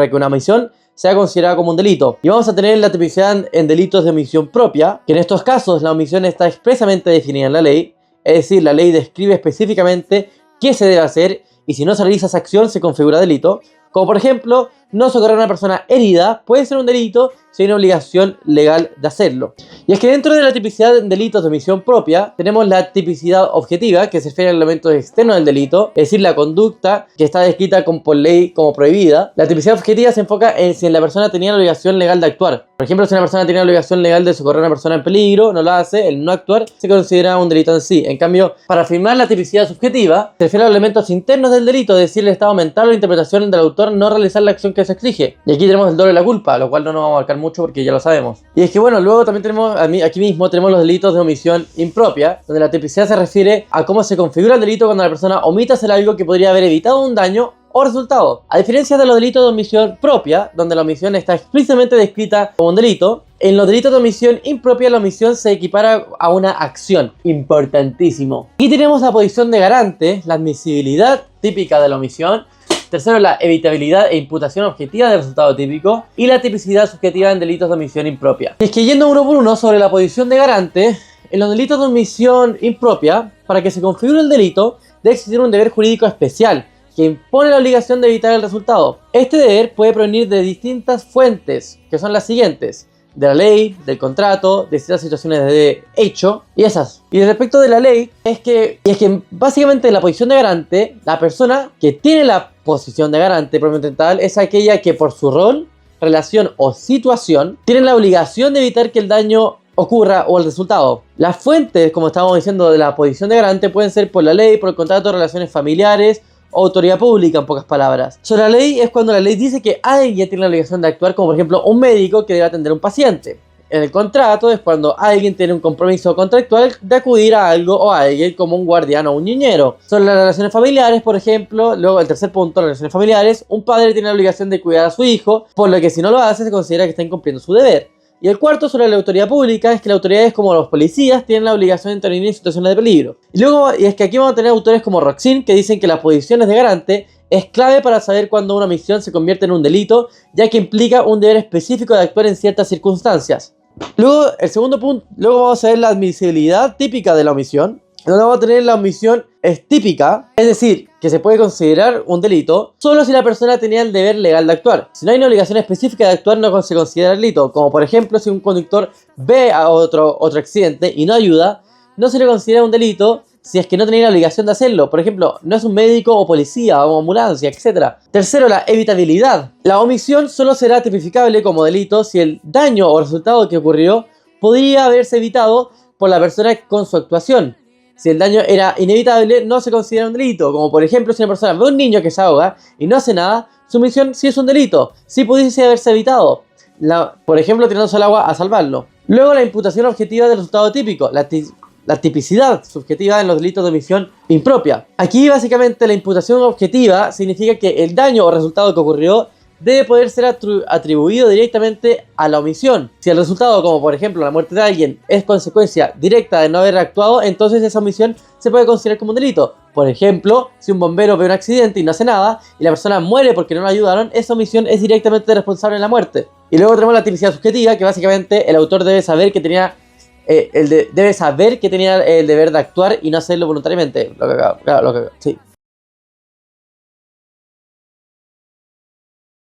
A: que una omisión sea considerada como un delito. Y vamos a tener la tipicidad en delitos de omisión propia, que en estos casos la omisión está expresamente definida en la ley, es decir, la ley describe específicamente qué se debe hacer y si no se realiza esa acción se configura delito. Como por ejemplo, no socorrer a una persona herida puede ser un delito si hay una obligación legal de hacerlo. Y es que dentro de la tipicidad en delitos de omisión propia, tenemos la tipicidad objetiva, que se refiere a elementos externos del delito, es decir, la conducta que está descrita por ley como prohibida. La tipicidad objetiva se enfoca en si la persona tenía la obligación legal de actuar. Por ejemplo, si una persona tenía la obligación legal de socorrer a una persona en peligro, no lo hace, el no actuar se considera un delito en sí. En cambio, para afirmar la tipicidad subjetiva, se refiere a los elementos internos del delito, es decir, el estado mental o la interpretación del autor no realizar la acción que se exige. Y aquí tenemos el doble de la culpa, lo cual no nos va a marcar mucho porque ya lo sabemos. Y es que bueno, luego también tenemos, aquí mismo tenemos los delitos de omisión impropia, donde la tipicidad se refiere a cómo se configura el delito cuando la persona omite hacer algo que podría haber evitado un daño o resultado. A diferencia de los delitos de omisión propia, donde la omisión está explícitamente descrita como un delito, en los delitos de omisión impropia la omisión se equipara a una acción. Importantísimo. Aquí tenemos la posición de garante, la admisibilidad típica de la omisión. Tercero, la evitabilidad e imputación objetiva del resultado típico. Y la tipicidad subjetiva en delitos de omisión impropia. Y es que yendo uno por uno sobre la posición de garante, en los delitos de omisión impropia, para que se configure el delito, debe existir un deber jurídico especial que impone la obligación de evitar el resultado. Este deber puede provenir de distintas fuentes, que son las siguientes: de la ley, del contrato, de ciertas situaciones de hecho y esas. Y respecto de la ley, es que básicamente en la posición de garante, la persona que tiene la posición de garante propiamente tal es aquella que por su rol, relación o situación tiene la obligación de evitar que el daño ocurra o el resultado. Las fuentes, como estábamos diciendo, de la posición de garante pueden ser por la ley, por el contrato, relaciones familiares o autoridad pública, en pocas palabras. Sobre la ley es cuando la ley dice que alguien tiene la obligación de actuar, como por ejemplo un médico que debe atender a un paciente. En el contrato es cuando alguien tiene un compromiso contractual de acudir a algo o a alguien como un guardián o un niñero. Sobre las relaciones familiares, por ejemplo, luego el tercer punto, las relaciones familiares, un padre tiene la obligación de cuidar a su hijo, por lo que si no lo hace se considera que está incumpliendo su deber. Y el cuarto, sobre la autoridad pública, es que las autoridades como los policías tienen la obligación de intervenir en situaciones de peligro. Y es que aquí vamos a tener autores como Roxin que dicen que las posiciones de garante es clave para saber cuándo una omisión se convierte en un delito, ya que implica un deber específico de actuar en ciertas circunstancias. Luego, el segundo punto, luego vamos a ver la admisibilidad típica de la omisión, donde vamos a tener la omisión es típica, es decir, que se puede considerar un delito solo si la persona tenía el deber legal de actuar. Si no hay una obligación específica de actuar, no se considera delito, como por ejemplo si un conductor ve a otro accidente y no ayuda, no se le considera un delito si es que no tenía la obligación de hacerlo. Por ejemplo, no es un médico o policía o ambulancia, etc. Tercero, la evitabilidad. La omisión solo será tipificable como delito si el daño o resultado que ocurrió podría haberse evitado por la persona con su actuación. Si el daño era inevitable, no se considera un delito. Como por ejemplo, si una persona ve a un niño que se ahoga y no hace nada, su omisión sí es un delito. Sí pudiese haberse evitado. Por ejemplo, tirándose al agua a salvarlo. Luego, la imputación objetiva del resultado típico. La tipicidad subjetiva en los delitos de omisión impropia. Aquí, básicamente, la imputación objetiva significa que el daño o resultado que ocurrió debe poder ser atribuido directamente a la omisión. Si el resultado, como por ejemplo la muerte de alguien, es consecuencia directa de no haber actuado, entonces esa omisión se puede considerar como un delito. Por ejemplo, si un bombero ve un accidente y no hace nada, y la persona muere porque no lo ayudaron, esa omisión es directamente responsable de la muerte. Y luego tenemos la tipicidad subjetiva, que básicamente el autor debe saber que tenía el deber de actuar y no hacerlo voluntariamente. Sí.